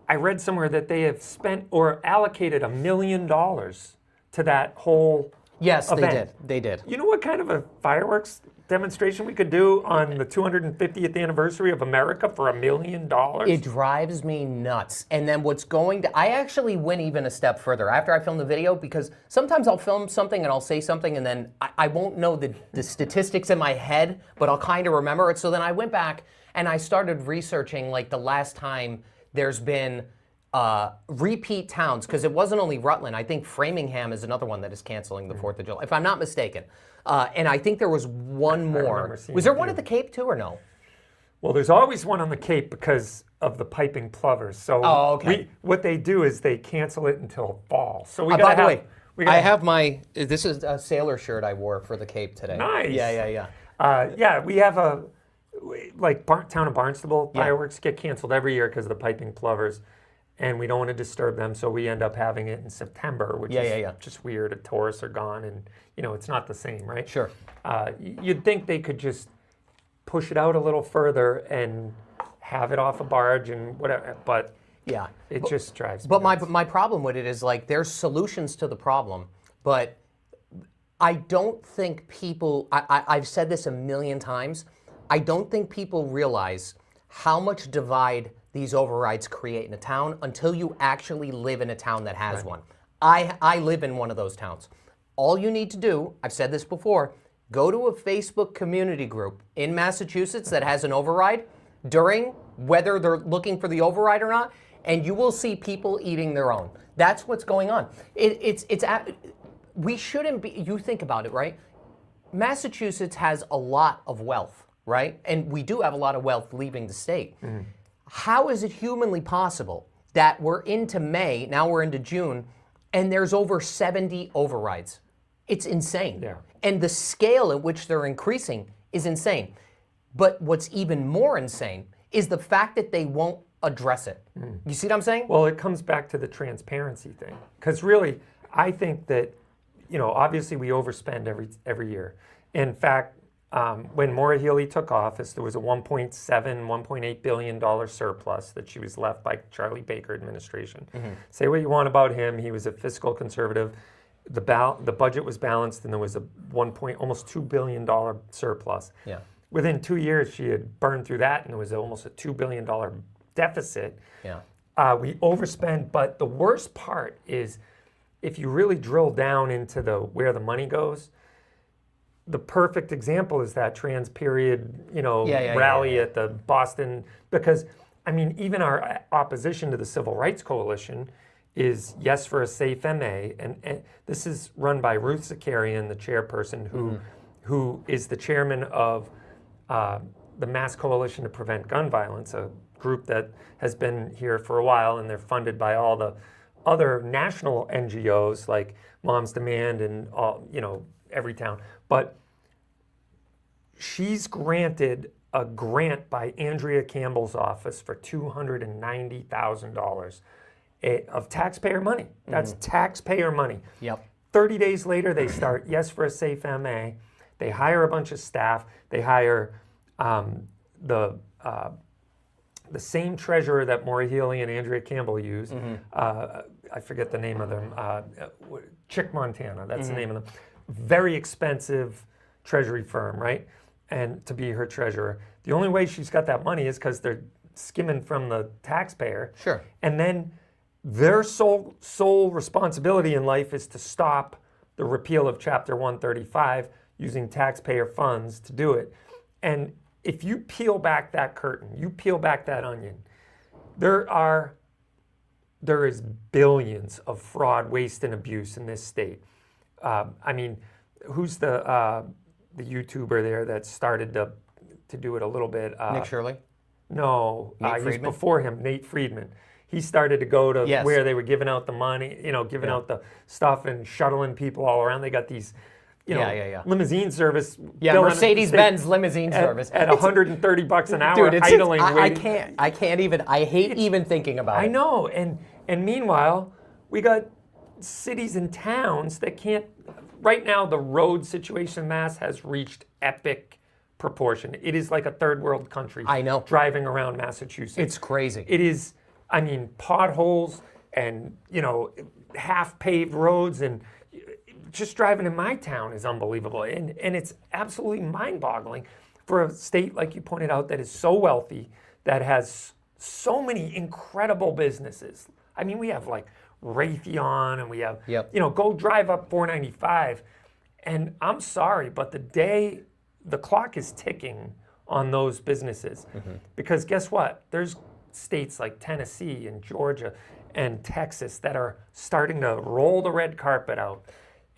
I read somewhere that they have spent or allocated $1 million to that whole Yes, event. they did. You know what kind of a fireworks demonstration we could do on the 250th anniversary of America for $1 million? It drives me nuts. And then I actually went even a step further after I filmed the video, because sometimes I'll film something and I'll say something and then I won't know the statistics in my head, but I'll kind of remember it. So then I went back and I started researching like the last time there's been repeat towns, because it wasn't only Rutland. I think Framingham is another one that is canceling the 4th of July, if I'm not mistaken. And I think there was one more. Was there one at the Cape too, or no? Well, there's always one on the Cape because of the piping plovers. So what they do is they cancel it until fall. So we by the way, I have this is a sailor shirt I wore for the Cape today. Nice. Yeah. We have town of Barnstable fireworks get canceled every year because of the piping plovers, and we don't want to disturb them, so we end up having it in September, which is just weird. The tourists are gone, and it's not the same, right? Sure. You'd think they could just push it out a little further and have it off a barge and whatever, but it just drives me But nuts. my problem with it is like there's solutions to the problem, but I don't think people, I've said this a million times, I don't think people realize how much divide these overrides create in a town until you actually live in a town that has one. I live in one of those towns. All you need to do, I've said this before, go to a Facebook community group in Massachusetts that has an override during whether they're looking for the override or not, and you will see people eating their own. That's what's going on. We shouldn't be, you think about it, right? Massachusetts has a lot of wealth, right? And we do have a lot of wealth leaving the state. How is it humanly possible that we're into May, now we're into June, and there's over 70 overrides? It's insane. Yeah. And the scale at which they're increasing is insane. But what's even more insane is the fact that they won't address it. You see what I'm saying? Well, it comes back to the transparency thing. Because really, I think that, obviously we overspend every year. In fact, when Maura Healey took office, there was a $1.8 billion surplus that she was left by Charlie Baker administration. Say what you want about him, he was a fiscal conservative. The budget was balanced, and there was a almost $2 billion surplus. Yeah. Within 2 years, she had burned through that, and there was almost a $2 billion deficit. Yeah. We overspend, but the worst part is if you really drill down into where the money goes. The perfect example is that trans-period, rally at the Boston, because, even our opposition to the Civil Rights Coalition is Yes for a Safe MA, and this is run by Ruth Zakarian, the chairperson, who is the chairman of the Mass Coalition to Prevent Gun Violence, a group that has been here for a while, and they're funded by all the other national NGOs like Moms Demand and all, every town. But she's granted a grant by Andrea Campbell's office for $290,000 of taxpayer money. That's taxpayer money. Yep. 30 days later, they start Yes for a Safe MA. They hire a bunch of staff. They hire the same treasurer that Maura Healey and Andrea Campbell use. I forget the name of them. Chick Montana, that's the name of them. Very expensive treasury firm, right? And to be her treasurer. The only way she's got that money is because they're skimming from the taxpayer. Sure. And then their sole responsibility in life is to stop the repeal of Chapter 135 using taxpayer funds to do it. And if you peel back that curtain, you peel back that onion, there is billions of fraud, waste, and abuse in this state. Who's the YouTuber there that started to do it a little bit? Nick Shirley? No, Nate he was Friedman? before him, Nate Friedman. He started to go to where they were giving out the money, giving out the stuff and shuttling people all around. They got these limousine service. Yeah, Bill Mercedes-Benz limousine at, service. at $130 an hour, Dude, idling. I waiting. can't even, I hate even thinking about it. I know, and meanwhile, we got cities and towns that can't. Right now, the road situation in Mass has reached epic proportion. It is like a third world country. I know. Driving around Massachusetts. It's crazy. It is, I mean, potholes and, half paved roads, and just driving in my town is unbelievable. And it's absolutely mind boggling for a state, like you pointed out, that is so wealthy, that has so many incredible businesses. I mean, we have like Raytheon, and we have, go drive up 495. And I'm sorry, but the clock is ticking on those businesses. Because guess what? There's states like Tennessee and Georgia and Texas that are starting to roll the red carpet out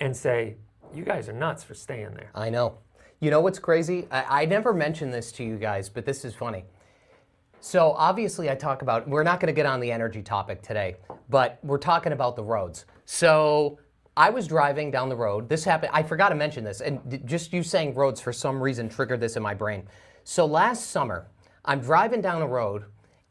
and say, you guys are nuts for staying there. I know. You know what's crazy? I never mentioned this to you guys, but this is funny. So obviously I talk about, we're not going to get on the energy topic today, but we're talking about the roads. So I was driving down the road. This happened, I forgot to mention this, and just you saying roads for some reason triggered this in my brain. So last summer, I'm driving down a road,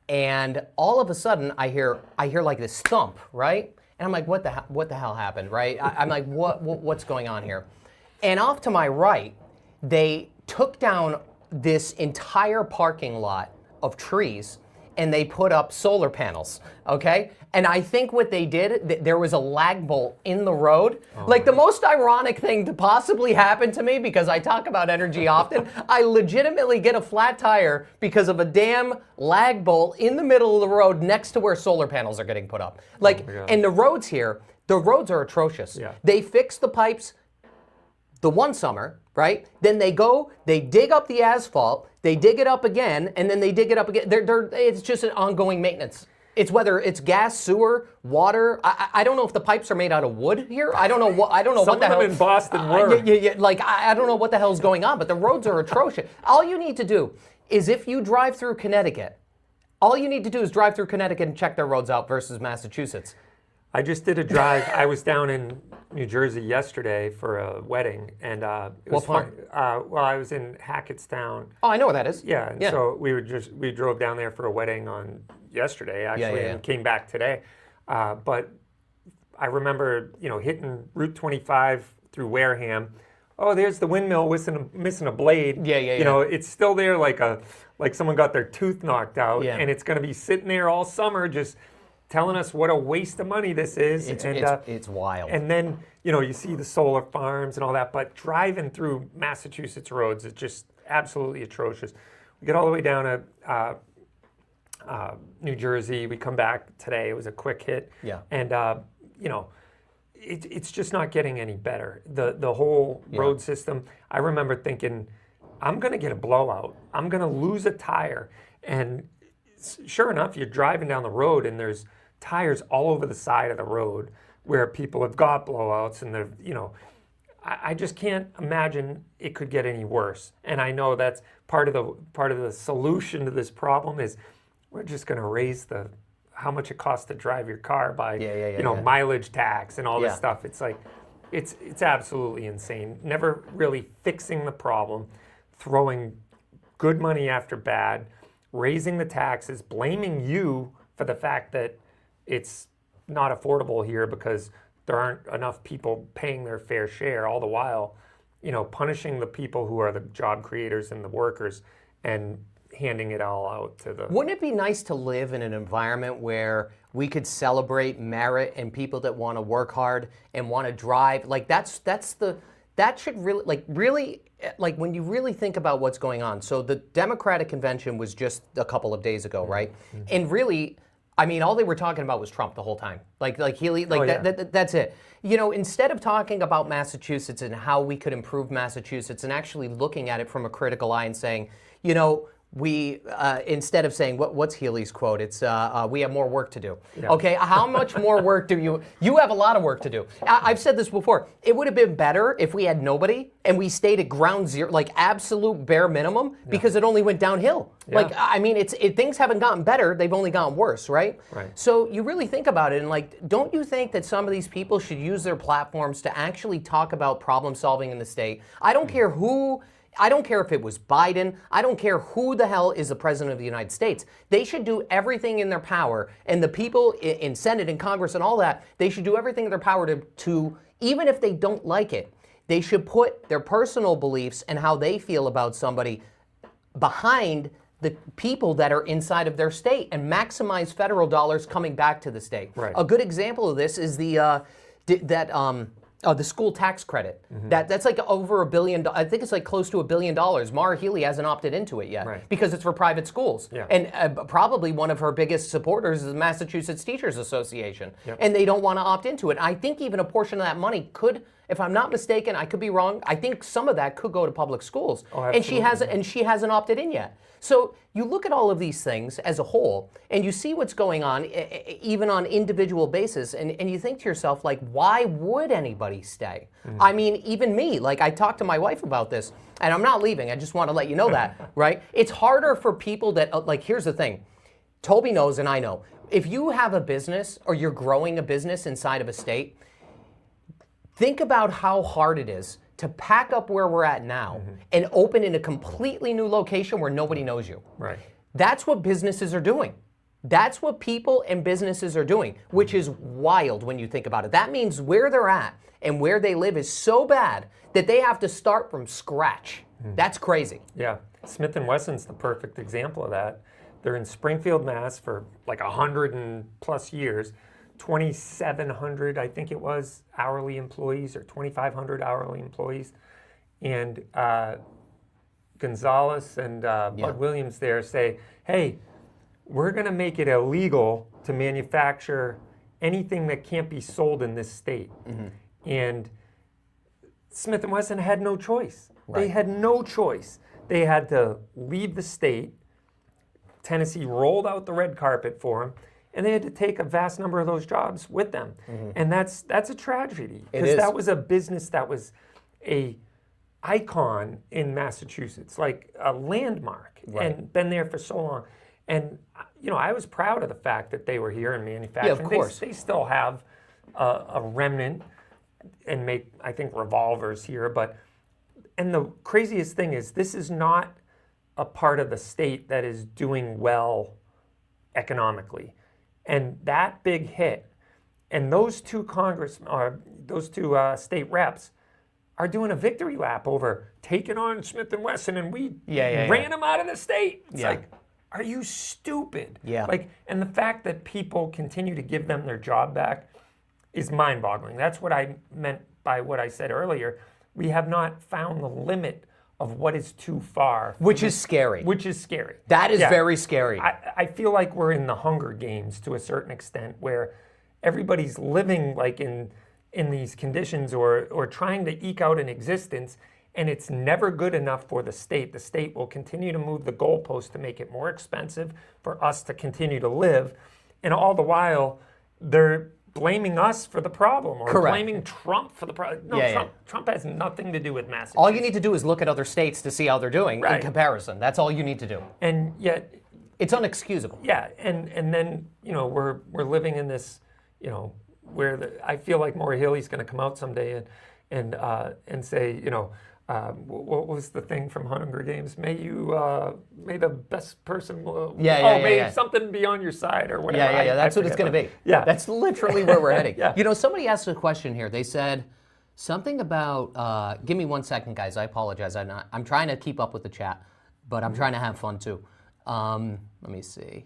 and all of a sudden I hear like this thump, right? And I'm like, what the hell happened, right? I'm like, what's going on here? And off to my right, they took down this entire parking lot of trees, and they put up solar panels, okay? And I think what they did, there was a lag bolt in the road. Like the most ironic thing to possibly happen to me, because I talk about energy often, I legitimately get a flat tire because of a damn lag bolt in the middle of the road next to where solar panels are getting put up. Like, and the roads here, the roads are atrocious. Yeah. They fix the pipes the one summer, right? Then they dig up the asphalt, they dig it up again, and then they dig it up again. It's just an ongoing maintenance. It's whether it's gas, sewer, water. I don't know if the pipes are made out of wood here. I don't know what the hell. Some of them in Boston were. Like I don't know what the hell is going on, but the roads are atrocious. All you need to do is, if you drive through Connecticut, all you need to do is drive through Connecticut and check their roads out versus Massachusetts. I just did a drive. I was down in New Jersey yesterday for a wedding, and it was part? fun. Well, I was in Hackettstown. Oh, I know where that is. Yeah, and so we drove down there for a wedding on yesterday actually, and came back today. But I remember, hitting Route 25 through Wareham. Oh, there's the windmill missing a blade. Yeah. It's still there, like someone got their tooth knocked out, Yeah. and it's going to be sitting there all summer, just telling us what a waste of money this is. It's wild. And then, you see the solar farms and all that, but driving through Massachusetts roads is just absolutely atrocious. We get all the way down to New Jersey. We come back today. It was a quick hit. Yeah. And, it's just not getting any better. The whole road system, I remember thinking, I'm going to get a blowout. I'm going to lose a tire. And sure enough, you're driving down the road, and there's tires all over the side of the road where people have got blowouts, and they're, I just can't imagine it could get any worse. And I know that's part of the solution to this problem is we're just going to raise how much it costs to drive your car by mileage tax and all this stuff. It's like it's absolutely insane. Never really fixing the problem, throwing good money after bad, raising the taxes, blaming you for the fact that it's not affordable here because there aren't enough people paying their fair share, all the while, punishing the people who are the job creators and the workers and handing it all out to the... Wouldn't it be nice to live in an environment where we could celebrate merit and people that want to work hard and want to drive? Like that should really, like when you really think about what's going on. So the Democratic convention was just a couple of days ago, right? Mm-hmm. And really, I mean, all they were talking about was Trump the whole time. That's it. Instead of talking about Massachusetts and how we could improve Massachusetts and actually looking at it from a critical eye and saying, we instead of saying what's Healy's quote, it's we have more work to do. Yeah. Okay, how much more work do you have? A lot of work to do. I've said this before. It would have been better if we had nobody and we stayed at ground zero, like absolute bare minimum, because it only went downhill. Yeah. Like I mean, things haven't gotten better; they've only gotten worse, right? Right. So you really think about it, and like, don't you think that some of these people should use their platforms to actually talk about problem solving in the state? I don't care who. I don't care if it was Biden. I don't care who the hell is the president of the United States. They should do everything in their power, and the people in Senate and Congress and all that, they should do everything in their power to even if they don't like it, they should put their personal beliefs and how they feel about somebody behind the people that are inside of their state and maximize federal dollars coming back to the state. Right. A good example of this is the school tax credit. That's like over $1 billion. I think it's like close to $1 billion. Maura Healey hasn't opted into it yet because it's for private schools. Yeah. And probably one of her biggest supporters is the Massachusetts Teachers Association. And they don't want to opt into it. I think even a portion of that money could, if I'm not mistaken, I could be wrong, I think some of that could go to public schools. Oh, and she hasn't opted in yet. So you look at all of these things as a whole, and you see what's going on, even on individual basis, and you think to yourself, like, why would anybody stay? I mean, even me, like, I talked to my wife about this, and I'm not leaving. I just want to let you know that, right? It's harder for people that, like, here's the thing. Toby knows, and I know. If you have a business or you're growing a business inside of a state, think about how hard it is to pack up where we're at now and open in a completely new location where nobody knows you. Right. That's what businesses are doing. That's what people and businesses are doing, which is wild when you think about it. That means where they're at and where they live is so bad that they have to start from scratch. That's crazy. Yeah. Smith & Wesson's the perfect example of that. They're in Springfield, Mass. for like 100+ years. 2,700, I think it was, hourly employees, or 2,500 hourly employees. And Gonzalez and Bud Williams there say, hey, we're going to make it illegal to manufacture anything that can't be sold in this state. And Smith & Wesson had no choice. They had no choice. They had to leave the state. Tennessee rolled out the red carpet for them. And they had to take a vast number of those jobs with them. And that's a tragedy. Because that was a business that was a icon in Massachusetts, like a landmark, and been there for so long. And, you know, I was proud of the fact that they were here and manufacturing. Yeah, of course. They still have a remnant and make, I think, revolvers here. And the craziest thing is this is not a part of the state that is doing well economically. And that big hit, and those two state reps are doing a victory lap over taking on Smith & Wesson, and we ran them out of the state. It's like, are you stupid? Yeah. Like, and the fact that people continue to give them their job back is mind-boggling. That's what I meant by what I said earlier. We have not found the limit of what is too far. Which is scary. Which is scary. That is very scary. I feel like we're in the Hunger Games to a certain extent, where everybody's living like in these conditions or trying to eke out an existence, and it's never good enough for the state. The state will continue to move the goalpost to make it more expensive for us to continue to live, and all the while they're blaming us for the problem, or blaming Trump for the problem. No, Trump has nothing to do with Massachusetts. All you need to do is look at other states to see how they're doing in comparison. That's all you need to do. And yet, it's unexcusable. Yeah, and then, you know, we're living in this, you know, where I feel like Maura Healey's going to come out someday and say, you know, what was the thing from Hunger Games? May the best person. May something be on your side or whatever. Yeah. That's what it's going to be. Yeah, that's literally where we're heading. You know, somebody asked a question here. They said something about. Give me 1 second, guys. I apologize. I'm trying to keep up with the chat, but I'm trying to have fun too. Let me see.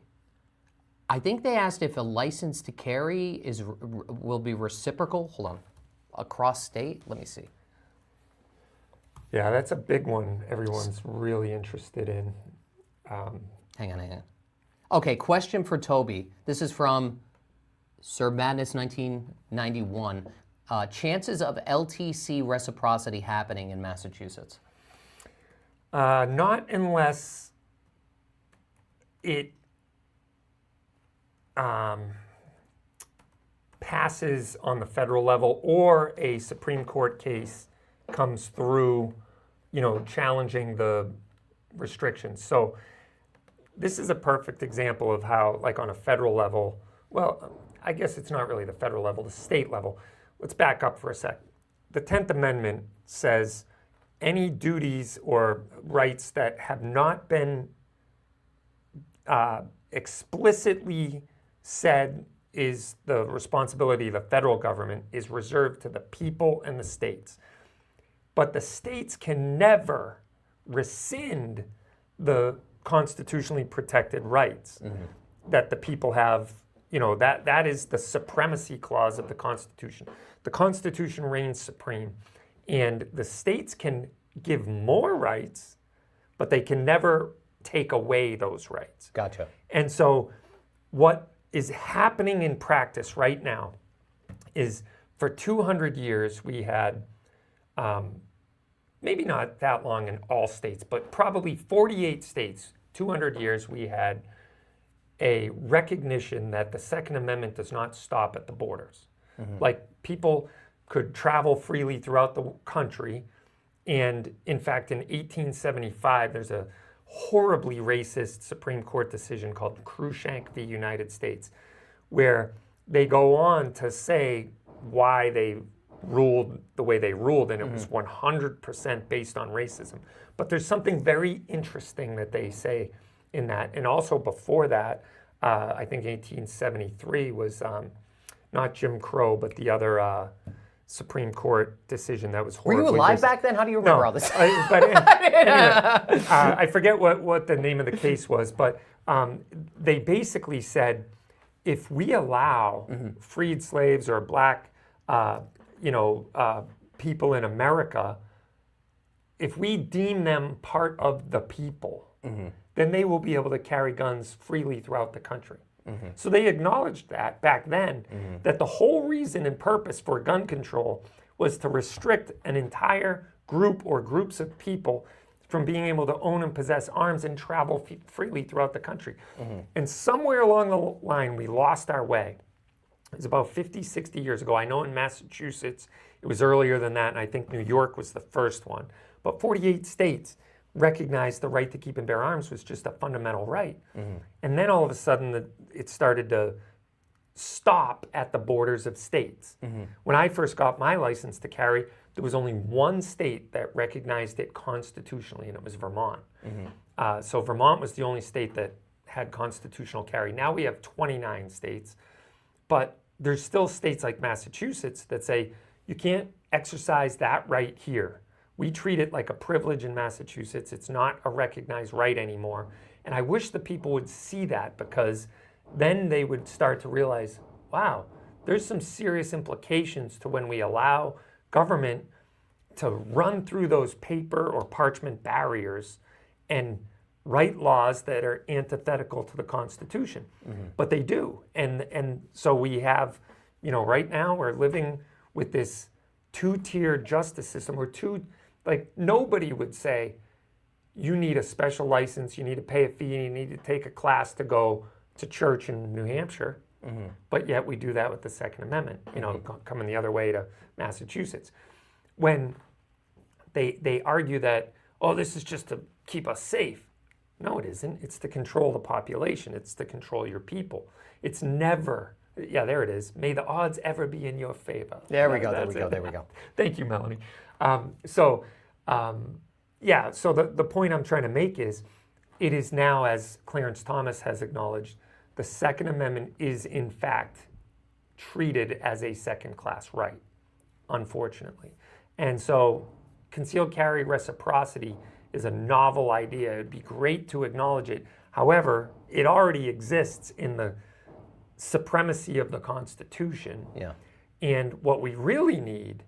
I think they asked if a license to carry will be reciprocal. Hold on, across state. Let me see. Yeah, that's a big one. Everyone's really interested in. Hang on. Okay, question for Toby. This is from Sir Madness 1991. Chances of LTC reciprocity happening in Massachusetts? Not unless it passes on the federal level, or a Supreme Court case comes through, challenging the restrictions. So this is a perfect example of how, like on a federal level, well, I guess it's not really the federal level, the state level. Let's back up for a sec. The 10th Amendment says any duties or rights that have not been explicitly said is the responsibility of the federal government is reserved to the people and the states. But the states can never rescind the constitutionally protected rights that the people have. That is the supremacy clause of the Constitution. The Constitution reigns supreme, and the states can give more rights, but they can never take away those rights. Gotcha. And so what is happening in practice right now is, for 200 years we had, maybe not that long in all states, but probably 48 states, 200 years, we had a recognition that the Second Amendment does not stop at the borders. Like, people could travel freely throughout the country. And in fact, in 1875, there's a horribly racist Supreme Court decision called Cruikshank v. United States, where they go on to say why they ruled the way they ruled, and it was 100% based on racism. But there's something very interesting that they say in that. And also before that, I think 1873 was not Jim Crow, but the other Supreme Court decision that was horribly Were you alive racist. back then? How do you remember all this? I forget what the name of the case was, but they basically said, if we allow freed slaves or black, people in America, if we deem them part of the people, then they will be able to carry guns freely throughout the country. So they acknowledged that back then, that the whole reason and purpose for gun control was to restrict an entire group or groups of people from being able to own and possess arms and travel freely throughout the country. And somewhere along the line, we lost our way. It was about 50, 60 years ago. I know in Massachusetts, it was earlier than that, and I think New York was the first one. But 48 states recognized the right to keep and bear arms was just a fundamental right. And then all of a sudden, it started to stop at the borders of states. When I first got my license to carry, there was only one state that recognized it constitutionally, and it was Vermont. So Vermont was the only state that had constitutional carry. Now we have 29 states, but there's still states like Massachusetts that say, you can't exercise that right here. We treat it like a privilege in Massachusetts. It's not a recognized right anymore. And I wish the people would see that, because then they would start to realize, wow, there's some serious implications to when we allow government to run through those paper or parchment barriers and write laws that are antithetical to the Constitution. But they do. And so we have, right now we're living with this two-tier justice system, or nobody would say, you need a special license, you need to pay a fee, you need to take a class to go to church in New Hampshire. But yet we do that with the Second Amendment, coming the other way to Massachusetts. When they argue that, this is just to keep us safe. No, it isn't. It's to control the population. It's to control your people. It's never, there it is. May the odds ever be in your favor. There we go. Thank you, Melanie. So the point I'm trying to make is, it is now, as Clarence Thomas has acknowledged, the Second Amendment is in fact treated as a second-class right, unfortunately. And so concealed carry reciprocity is a novel idea. It'd be great to acknowledge it. However, it already exists in the supremacy of the Constitution. And what we really need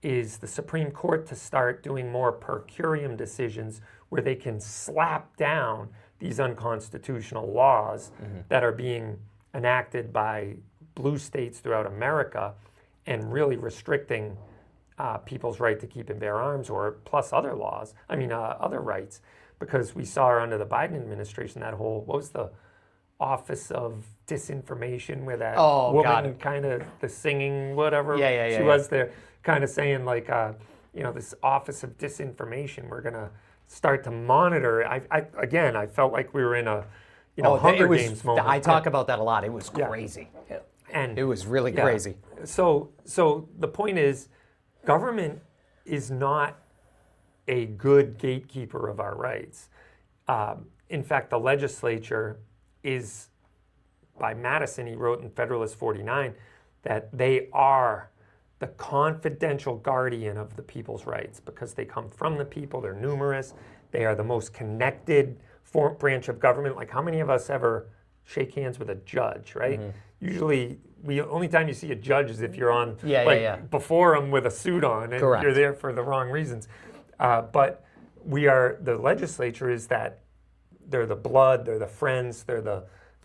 is the Supreme Court to start doing more per curiam decisions, where they can slap down these unconstitutional laws that are being enacted by blue states throughout America, and really restricting people's right to keep and bear arms, or plus other laws, other rights. because we saw her under the Biden administration, that whole, what was the Office of Disinformation, where that Oh, woman God. kind of, the singing, whatever Yeah, she was there, kind of saying like, this Office of Disinformation, we're going to start to monitor. I felt like we were in a, Hunger Games moment. I talk about that a lot. It was crazy. And It was really crazy. So the point is, government is not a good gatekeeper of our rights. In fact, the legislature is, by Madison, he wrote in Federalist 49, that they are the confidential guardian of the people's rights because they come from the people, they're numerous, they are the most connected branch of government. Like, how many of us ever shake hands with a judge, right? Usually, only time you see a judge is if you're on before him with a suit on, and Correct. you're there for the wrong reasons. But the legislature is that they're the blood, they're the friends, they're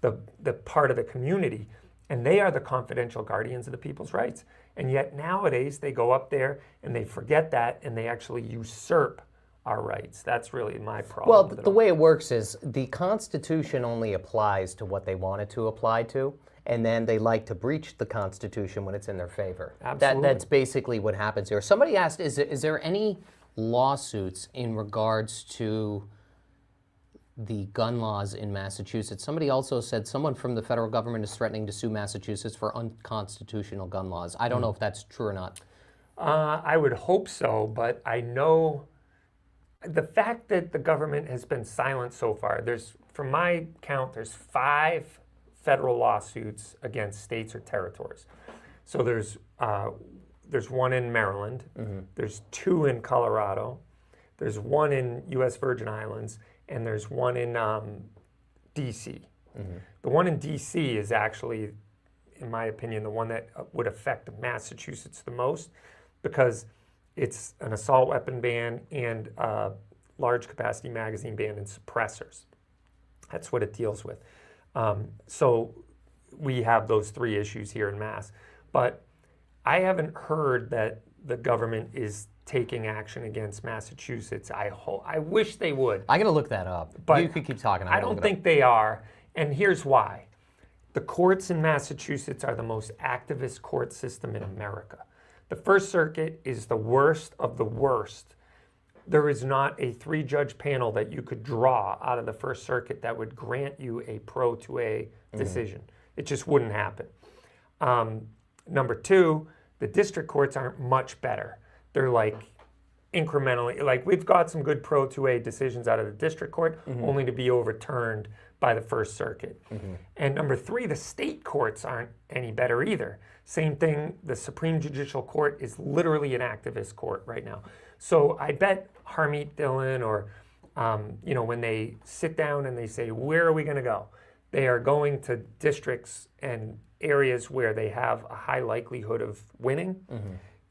the part of the community, and they are the confidential guardians of the people's rights. And yet nowadays they go up there and they forget that, and they actually usurp our rights. That's really my problem. Well, the way it works is the Constitution only applies to what they want it to apply to, and then they like to breach the Constitution when it's in their favor. Absolutely. That's basically what happens here. Somebody asked, is there any lawsuits in regards to the gun laws in Massachusetts? Somebody also said someone from the federal government is threatening to sue Massachusetts for unconstitutional gun laws. I don't know if that's true or not. I would hope so, but I know the fact that the government has been silent so far, from my count, there's 5 federal lawsuits against states or territories. So there's one in Maryland, there's 2 in Colorado, there's 1 in U.S. Virgin Islands, and there's 1 in D.C. The one in D.C. is actually, in my opinion, the one that would affect Massachusetts the most, because it's an assault weapon ban and a large capacity magazine ban and suppressors. That's what it deals with. So we have those 3 issues here in Mass. But I haven't heard that the government is taking action against Massachusetts. I wish they would. I got to look that up. But you could keep talking. I don't think they are. And here's why. The courts in Massachusetts are the most activist court system in America. The First Circuit is the worst of the worst. There is not a 3-judge panel that you could draw out of the First Circuit that would grant you a pro 2A decision. It just wouldn't happen. Number 2, the district courts aren't much better. They're like incrementally, like we've got some good pro 2A decisions out of the district court, only to be overturned by the First Circuit. And number 3, the state courts aren't any better either. Same thing, the Supreme Judicial Court is literally an activist court right now. So I bet Harmeet Dillon or, when they sit down and they say, where are we going to go? They are going to districts and areas where they have a high likelihood of winning.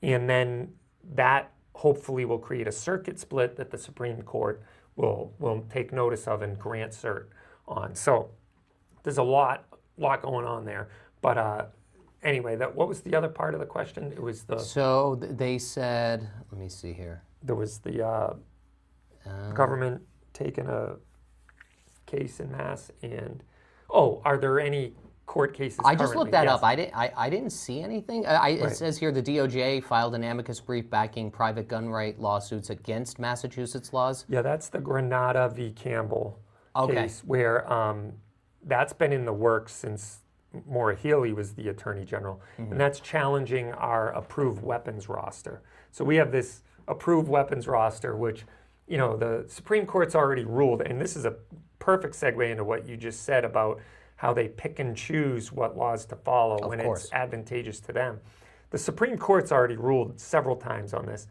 And then that hopefully will create a circuit split that the Supreme Court will take notice of and grant cert on. So there's a lot going on there. But anyway, what was the other part of the question? It was So they said, let me see here. There was the government taking a case in Mass, and are there any court cases? I just looked that Yes. up. I didn't see anything. It says here the DOJ filed an amicus brief backing private gun right lawsuits against Massachusetts laws. Yeah, that's the Granada v. Campbell case, where that's been in the works since Maura Healey was the Attorney General, and that's challenging our approved weapons roster. So we have this approved weapons roster, which, the Supreme Court's already ruled, and this is a perfect segue into what you just said about how they pick and choose what laws to follow when it's advantageous to them. The Supreme Court's already ruled several times on this,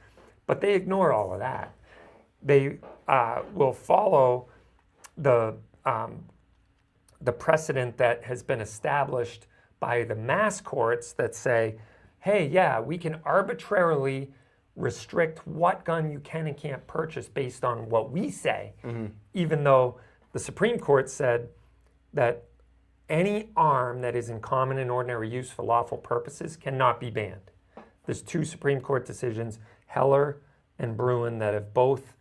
but they ignore all of that. They will follow the precedent that has been established by the Mass courts that say, hey, yeah, we can arbitrarily restrict what gun you can and can't purchase based on what we say, even though the Supreme Court said that any arm that is in common and ordinary use for lawful purposes cannot be banned. There's 2 Supreme Court decisions, Heller and Bruin, that have both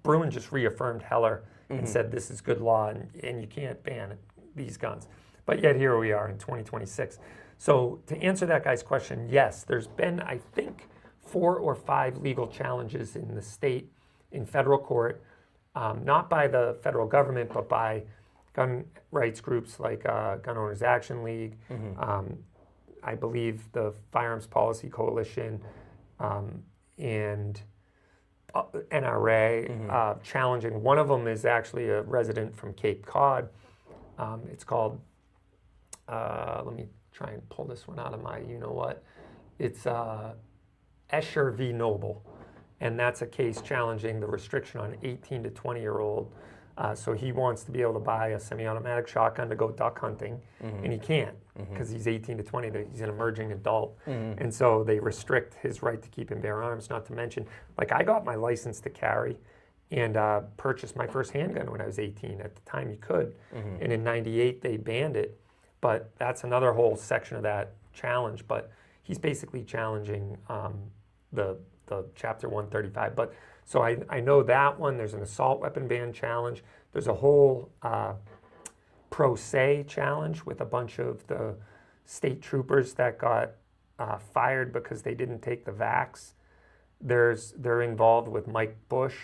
Bruen just reaffirmed Heller and said this is good law and you can't ban these guns. But yet here we are in 2026. So to answer that guy's question, yes, there's been, I think, 4 or 5 legal challenges in the state in federal court, not by the federal government, but by gun rights groups like Gun Owners Action League, I believe the Firearms Policy Coalition, and NRA, challenging. One of them is actually a resident from Cape Cod. It's called, let me try and pull this one out of my you-know-what. It's Escher v. Noble, and that's a case challenging the restriction on 18 to 20-year-old. So he wants to be able to buy a semi-automatic shotgun to go duck hunting, and he can't because he's 18 to 20. He's an emerging adult, and so they restrict his right to keep and bear arms. Not to mention, like I got my license to carry and purchased my first handgun when I was 18. At the time, you could, and in '98 they banned it. But that's another whole section of that challenge. But he's basically challenging the Chapter 135. But so I know that one. There's an assault weapon ban challenge. There's a whole pro se challenge with a bunch of the state troopers that got fired because they didn't take the vax. They're involved with Mike Bush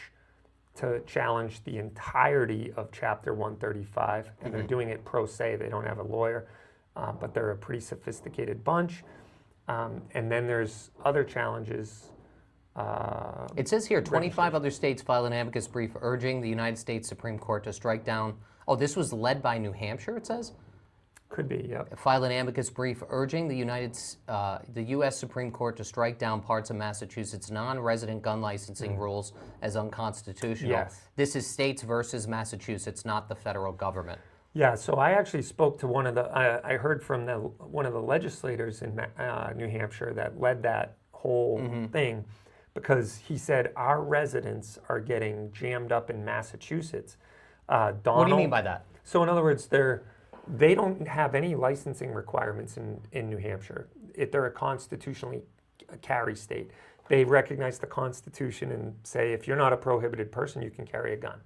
to challenge the entirety of Chapter 135, and they're doing it pro se. They don't have a lawyer, but they're a pretty sophisticated bunch. And then there's other challenges. It says here 25 other states filed an amicus brief urging the United States Supreme Court to strike down. Oh, this was led by New Hampshire, it says? Could be, yep. Filed an amicus brief urging the U.S. Supreme Court to strike down parts of Massachusetts' non-resident gun licensing rules as unconstitutional. Yes. This is states versus Massachusetts, not the federal government. Yeah, so I actually spoke to one of the, I heard from one of the legislators in New Hampshire that led that whole thing, because he said our residents are getting jammed up in Massachusetts. Donald, What do you mean by that? So in other words, they don't have any licensing requirements in New Hampshire. They're a constitutionally carry state. They recognize the Constitution and say if you're not a prohibited person, you can carry a gun.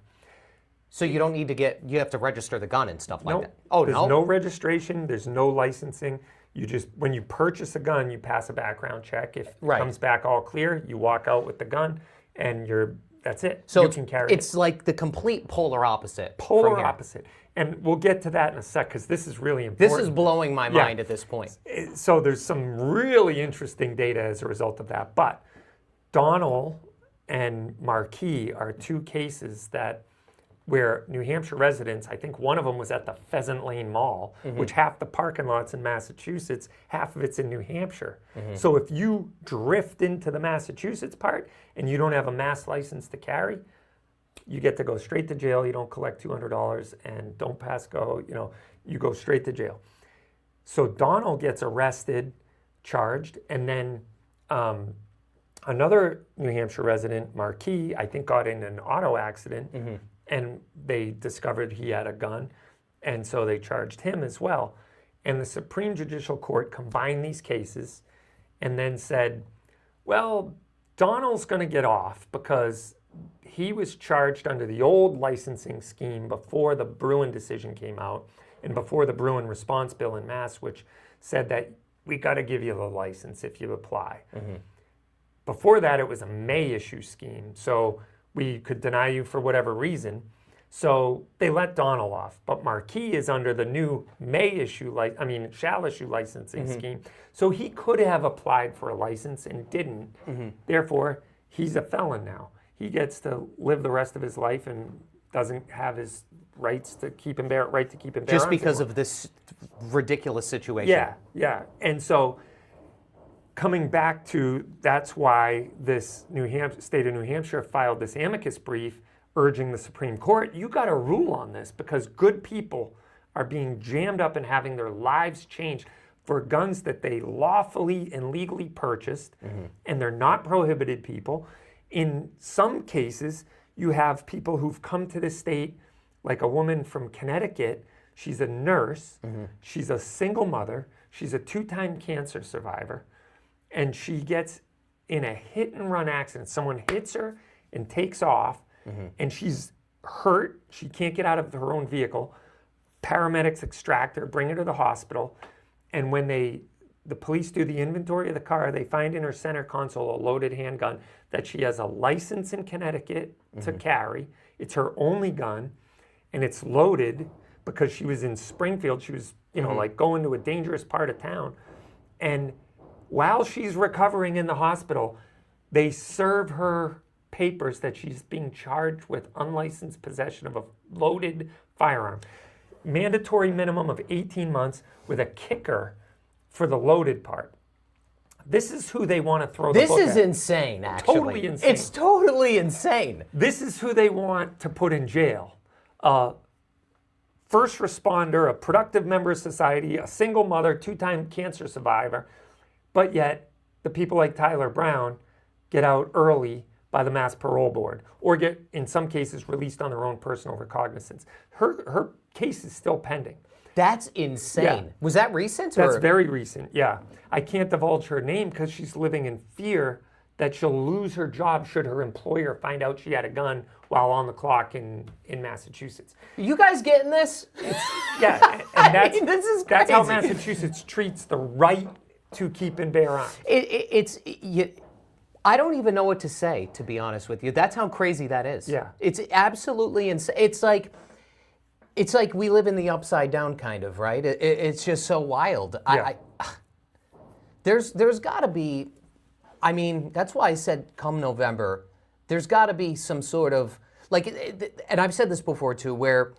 So you don't need to you have to register the gun and stuff like Nope. that? Oh, there's no? no registration, there's no licensing. You just, when you purchase a gun, you pass a background check. If it comes back all clear, you walk out with the gun and that's it. So you can carry it's like the complete polar opposite. Polar opposite. And we'll get to that in a sec because this is really important. This is blowing my mind at this point. So there's some really interesting data as a result of that. But Donnell and Marquis are 2 cases where New Hampshire residents, I think one of them was at the Pheasant Lane Mall, which half the parking lot's in Massachusetts, half of it's in New Hampshire. So if you drift into the Massachusetts part and you don't have a mass license to carry, you get to go straight to jail. You don't collect $200 and don't pass go. You go straight to jail. So Donnell gets arrested, charged, and then another New Hampshire resident, Marquis, I think got in an auto accident, and they discovered he had a gun, and so they charged him as well. And the Supreme Judicial Court combined these cases and then said, well, Donnell's going to get off because he was charged under the old licensing scheme before the Bruen decision came out and before the Bruen response bill in Mass, which said that we got to give you the license if you apply. Before that, it was a may issue scheme. So we could deny you for whatever reason. So they let Donnell off. But Marquis is under the new shall issue licensing scheme. So he could have applied for a license and didn't. Therefore, he's a felon now. He gets to live the rest of his life and doesn't have his rights to keep and bear arms Just because of this ridiculous situation. Yeah. And so coming back to, that's why this state of New Hampshire filed this amicus brief urging the Supreme Court, you got to rule on this because good people are being jammed up and having their lives changed for guns that they lawfully and legally purchased, and they're not prohibited people. In some cases, you have people who've come to this state, like a woman from Connecticut. She's a nurse. She's a single mother. She's a 2-time cancer survivor. And she gets in a hit-and-run accident. Someone hits her and takes off, and she's hurt. She can't get out of her own vehicle. Paramedics extract her, bring her to the hospital, and when the police do the inventory of the car, they find in her center console a loaded handgun that she has a license in Connecticut to carry. It's her only gun, and it's loaded because she was in Springfield. She was, like going to a dangerous part of town. And while she's recovering in the hospital, they serve her papers that she's being charged with unlicensed possession of a loaded firearm. Mandatory minimum of 18 months with a kicker for the loaded part. This is who they want to throw the book at. This is insane, actually. Totally insane. It's totally insane. This is who they want to put in jail. First responder, a productive member of society, a single mother, 2-time cancer survivor, but yet the people like Tyler Brown get out early by the Mass Parole Board, or get, in some cases, released on their own personal recognizance. Her case is still pending. That's insane. Yeah. Was that recent? That's very recent, yeah. I can't divulge her name because she's living in fear that she'll lose her job should her employer find out she had a gun while on the clock in Massachusetts. You guys getting this? Yeah, and that's, this is that's how crazy. Massachusetts treats the right to keep and bear arms. I don't even know what to say, to be honest with you. That's how crazy that is. Yeah. It's absolutely insane. It's like we live in the upside down kind of, right? It's just so wild. Yeah. There's got to be, I mean, that's why I said come November, there's got to be some sort of, and I've said this before too, where,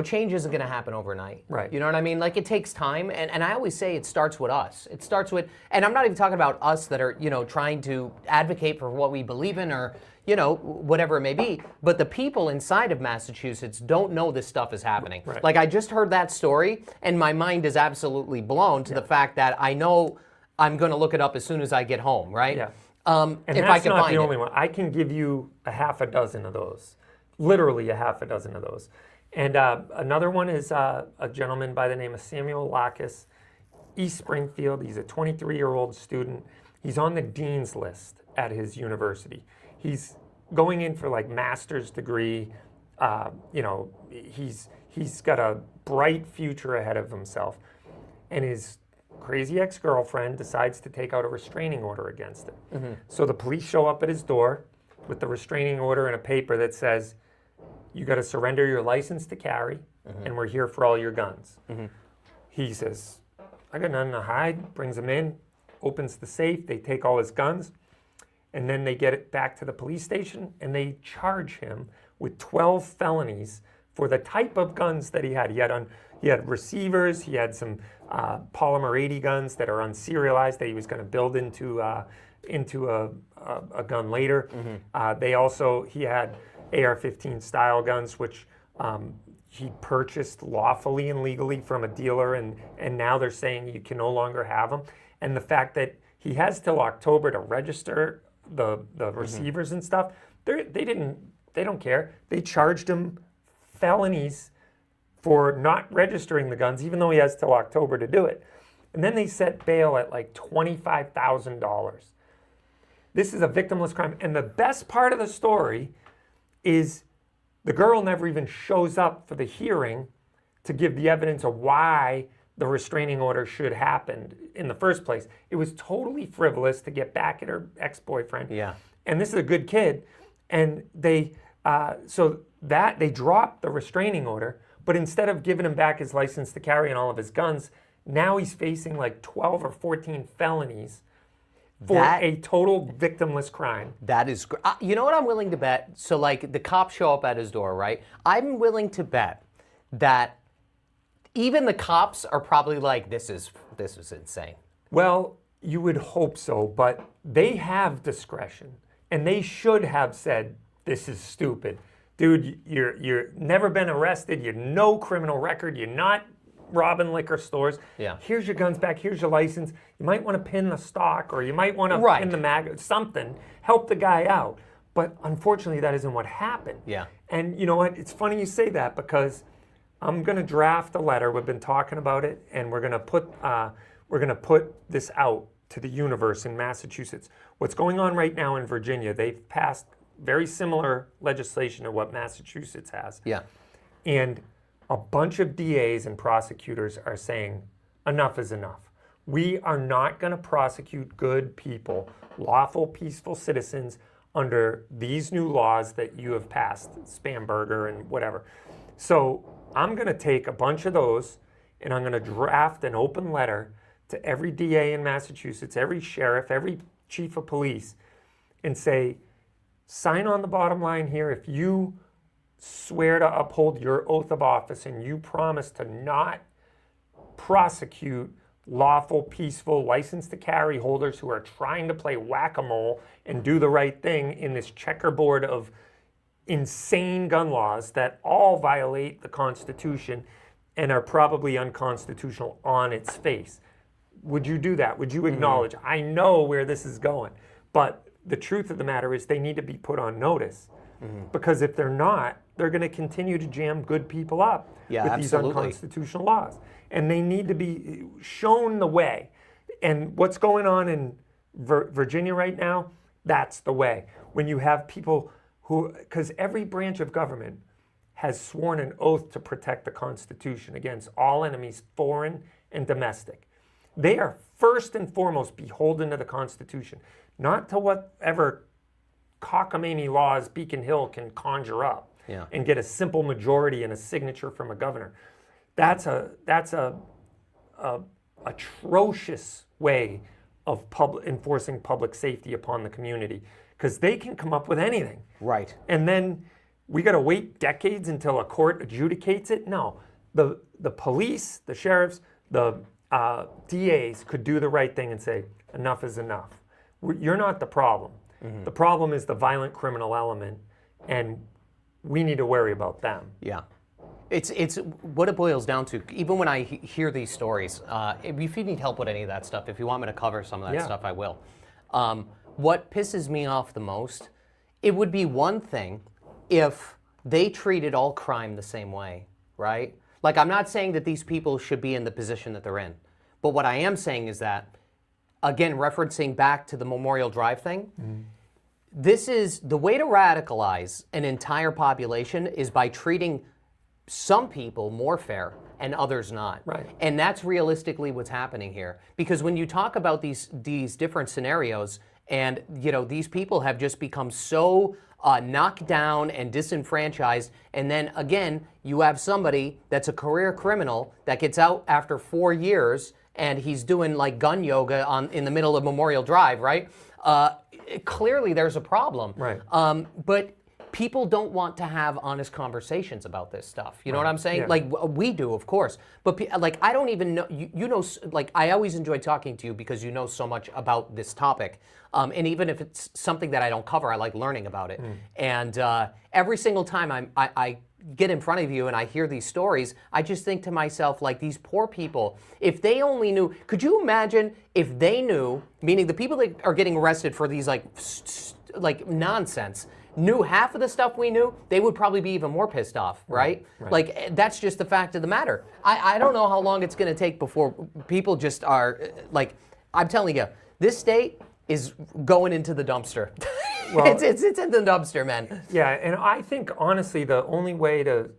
change isn't going to happen overnight. Right. You know what I mean? Like, it takes time, and I always say it starts with us. It starts with, and I'm not even talking about us that are, trying to advocate for what we believe in or, whatever it may be, but the people inside of Massachusetts don't know this stuff is happening. Right. Like, I just heard that story, and my mind is absolutely blown to the fact that I know I'm going to look it up as soon as I get home, right? Yeah. And And if that's I can not find the it. only one. I can give you a half a dozen of those, literally a half a dozen of those. And another one is a gentleman by the name of Samuel Lacus, East Springfield. He's a 23-year-old student. He's on the dean's list at his university. He's going in for master's degree. He's got a bright future ahead of himself. And his crazy ex-girlfriend decides to take out a restraining order against him. Mm-hmm. So the police show up at his door with the restraining order and a paper that says, you got to surrender your license to carry, and we're here for all your guns. Mm-hmm. He says, I got nothing to hide, brings them in, opens the safe, they take all his guns, and then they get it back to the police station, and they charge him with 12 felonies for the type of guns that he had. He had receivers, he had some polymer 80 guns that are unserialized that he was going to build into a gun later. Mm-hmm. He had AR-15 style guns, which he purchased lawfully and legally from a dealer, and now they're saying you can no longer have them. And the fact that he has till October to register the receivers and stuff, they don't care. They charged him felonies for not registering the guns, even though he has till October to do it. And then they set bail at $25,000. This is a victimless crime. And the best part of the story is the girl never even shows up for the hearing to give the evidence of why the restraining order should happen in the first place. It was totally frivolous to get back at her ex-boyfriend. Yeah. And this is a good kid. And they dropped the restraining order, but instead of giving him back his license to carry and all of his guns, now he's facing 12 or 14 felonies for a total victimless crime. That is great. You know what I'm willing to bet? So, the cops show up at his door, right? I'm willing to bet that even the cops are probably like, this is insane. Well, you would hope so, but they have discretion, and they should have said, this is stupid. Dude, you're never been arrested, you're no criminal record, you're not robbing liquor stores. Yeah. Here's your guns back, here's your license. You might want to pin the stock, or you might want to pin the mag, something. Help the guy out. But unfortunately, that isn't what happened. Yeah. And you know what? It's funny you say that, because I'm going to draft a letter. We've been talking about it, and we're going to put this out to the universe in Massachusetts. What's going on right now in Virginia? They've passed very similar legislation to what Massachusetts has. Yeah. And a bunch of DAs and prosecutors are saying, enough is enough. We are not going to prosecute good people, lawful, peaceful citizens under these new laws that you have passed, Spamberger and whatever. So I'm going to take a bunch of those and I'm going to draft an open letter to every DA in Massachusetts, every sheriff, every chief of police, and say, sign on the bottom line here if you swear to uphold your oath of office and you promise to not prosecute lawful, peaceful, license to carry holders who are trying to play whack-a-mole and do the right thing in this checkerboard of insane gun laws that all violate the Constitution and are probably unconstitutional on its face. Would you do that? Would you acknowledge, I know where this is going, but the truth of the matter is they need to be put on notice. Because if they're not, they're going to continue to jam good people up with these unconstitutional laws. And they need to be shown the way. And what's going on in Virginia right now, that's the way. When you have people who, because every branch of government has sworn an oath to protect the Constitution against all enemies, foreign and domestic. They are first and foremost beholden to the Constitution, not to whatever cockamamie laws Beacon Hill can conjure up and get a simple majority and a signature from a governor. That's a atrocious way of enforcing public safety upon the community, because they can come up with anything. Right. And then we got to wait decades until a court adjudicates it. No, the police, the sheriffs, the DAs could do the right thing and say, enough is enough. You're not the problem. The problem is the violent criminal element, and we need to worry about them. Yeah. It's what it boils down to. Even when I hear these stories, if you need help with any of that stuff, if you want me to cover some of that stuff, I will. What pisses me off the most, it would be one thing if they treated all crime the same way, right? Like, I'm not saying that these people should be in the position that they're in, but what I am saying is that, again, referencing back to the Memorial Drive thing, this is the way to radicalize an entire population is by treating some people more fair and others not. Right. And that's realistically what's happening here. Because when you talk about these different scenarios, and these people have just become so knocked down and disenfranchised, and then again, you have somebody that's a career criminal that gets out after 4 years, and he's doing like gun yoga in the middle of Memorial Drive, right? Clearly, there's a problem. Right. But people don't want to have honest conversations about this stuff. You know what I'm saying? Yeah. Like, we do, of course. But I don't even know. Like, I always enjoy talking to you because you know so much about this topic. And even if it's something that I don't cover, I like learning about it. And every single time I get in front of you and I hear these stories, I just think to myself, like, these poor people, if they only knew, could you imagine if they knew, meaning the people that are getting arrested for these like nonsense, knew half of the stuff we knew, they would probably be even more pissed off, right? Like, that's just the fact of the matter. I don't know how long it's going to take before people just are, like, I'm telling you, this state is going into the dumpster. Well, it's in the dumpster, man. Yeah, and I think, honestly, the only way to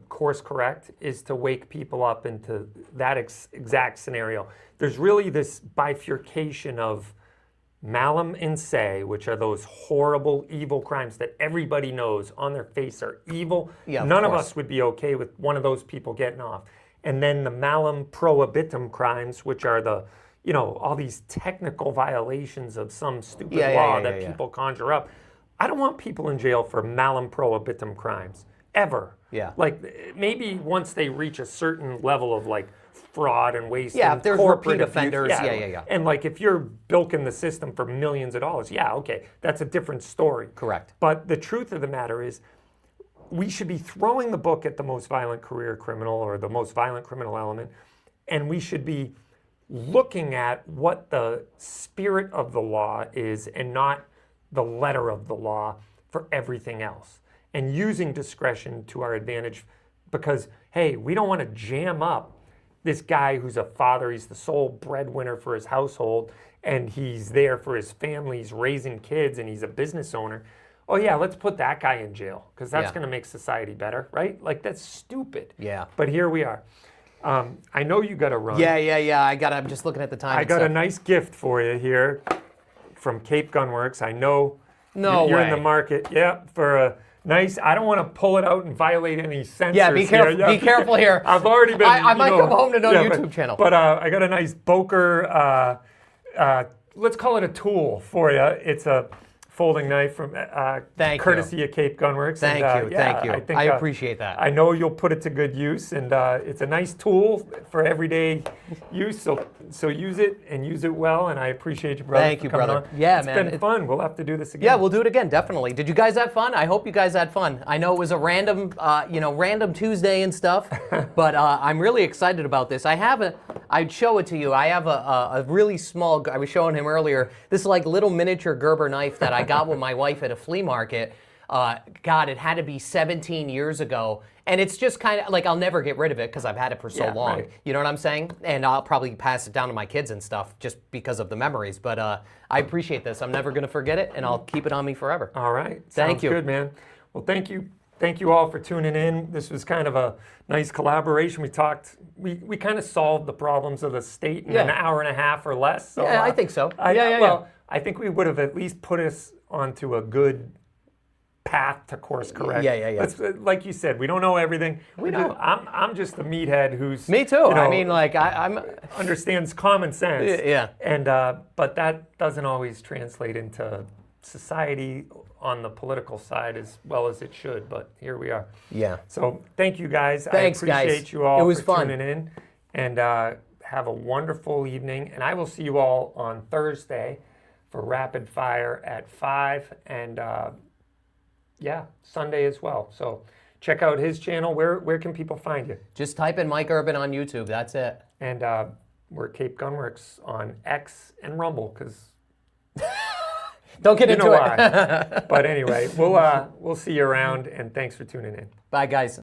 course correct is to wake people up into that exact scenario. There's really this bifurcation of malum in se, which are those horrible, evil crimes that everybody knows on their face are evil. Yeah, None of us would be okay with one of those people getting off. And then the malum prohibitum crimes, which are the, all these technical violations of some stupid law that people conjure up. I don't want people in jail for malum prohibitum crimes, ever. Yeah. Like, maybe once they reach a certain level of, like, fraud and waste. Yeah, and if there's corporate repeat abuse. offenders, yeah. And, like, if you're bilking the system for millions of dollars, okay, that's a different story. Correct. But the truth of the matter is, we should be throwing the book at the most violent career criminal or the most violent criminal element, and we should be looking at what the spirit of the law is and not the letter of the law for everything else, and using discretion to our advantage, because, hey, we don't want to jam up this guy who's a father. He's the sole breadwinner for his household, and he's there for his family. He's raising kids, and he's a business owner. oh yeah, let's put that guy in jail because that's Yeah. going to make society better, right? Like that's stupid. Yeah. But here we are. I know you got to run. Yeah. I'm just looking at the time. I and got a stuff. nice gift for you here from Cape Gunworks. I know No you're in way. the market. Yeah, for a nice. I don't want to pull it out and violate any censors. Yeah, be careful. Here. Be careful here. I've already been. I might come home to no yeah, YouTube channel. But I got a nice Boker. Let's call it a tool for you. It's a folding knife from Thank you. courtesy of Cape Gunworks. Thank and, you. yeah, Thank you. I, think, I appreciate that. I know you'll put it to good use, and it's a nice tool for everyday use. So use it and use it well. And I appreciate you, brother. Thank for you, coming brother. on. Yeah, it's man, been fun. We'll have to do this again. Yeah, we'll do it again, definitely. Did you guys have fun? I hope you guys had fun. I know it was a random, random Tuesday and stuff, but I'm really excited about this. I'd show it to you. I have a really small, I was showing him earlier, this like little miniature Gerber knife that I got with my wife at a flea market. God, it had to be 17 years ago. And it's just kind of like I'll never get rid of it because I've had it for so Yeah, long. right. You know what I'm saying? And I'll probably pass it down to my kids and stuff just because of the memories. But I appreciate this. I'm never going to forget it, and I'll keep it on me forever. All right. Thank Sounds you. good, man. Well, thank you. Thank you all for tuning in. This was kind of a nice collaboration. We kind of solved the problems of the state in an Yeah. hour and a half or less. So, Yeah, I think so. Well, I think we would have at least put us onto a good path to course correct. Yeah. Like you said, we don't know everything. We don't. I'm just the meathead who's Me too. you know, I mean, like I'm. understands common sense. Yeah. And but that doesn't always translate into society on the political side as well as it should. But here we are. Yeah. So thank you guys. Thanks, I guys. appreciate you all It was for fun. tuning in. And have a wonderful evening. And I will see you all on Thursday for Rapid Fire at 5. And Sunday as well. So check out his channel. Where can people find you? Just type in Mike Urban on YouTube. That's it. And we're Cape Gunworks on X and Rumble because Don't get you into know it. why. But anyway, we'll see you around, and thanks for tuning in. Bye, guys.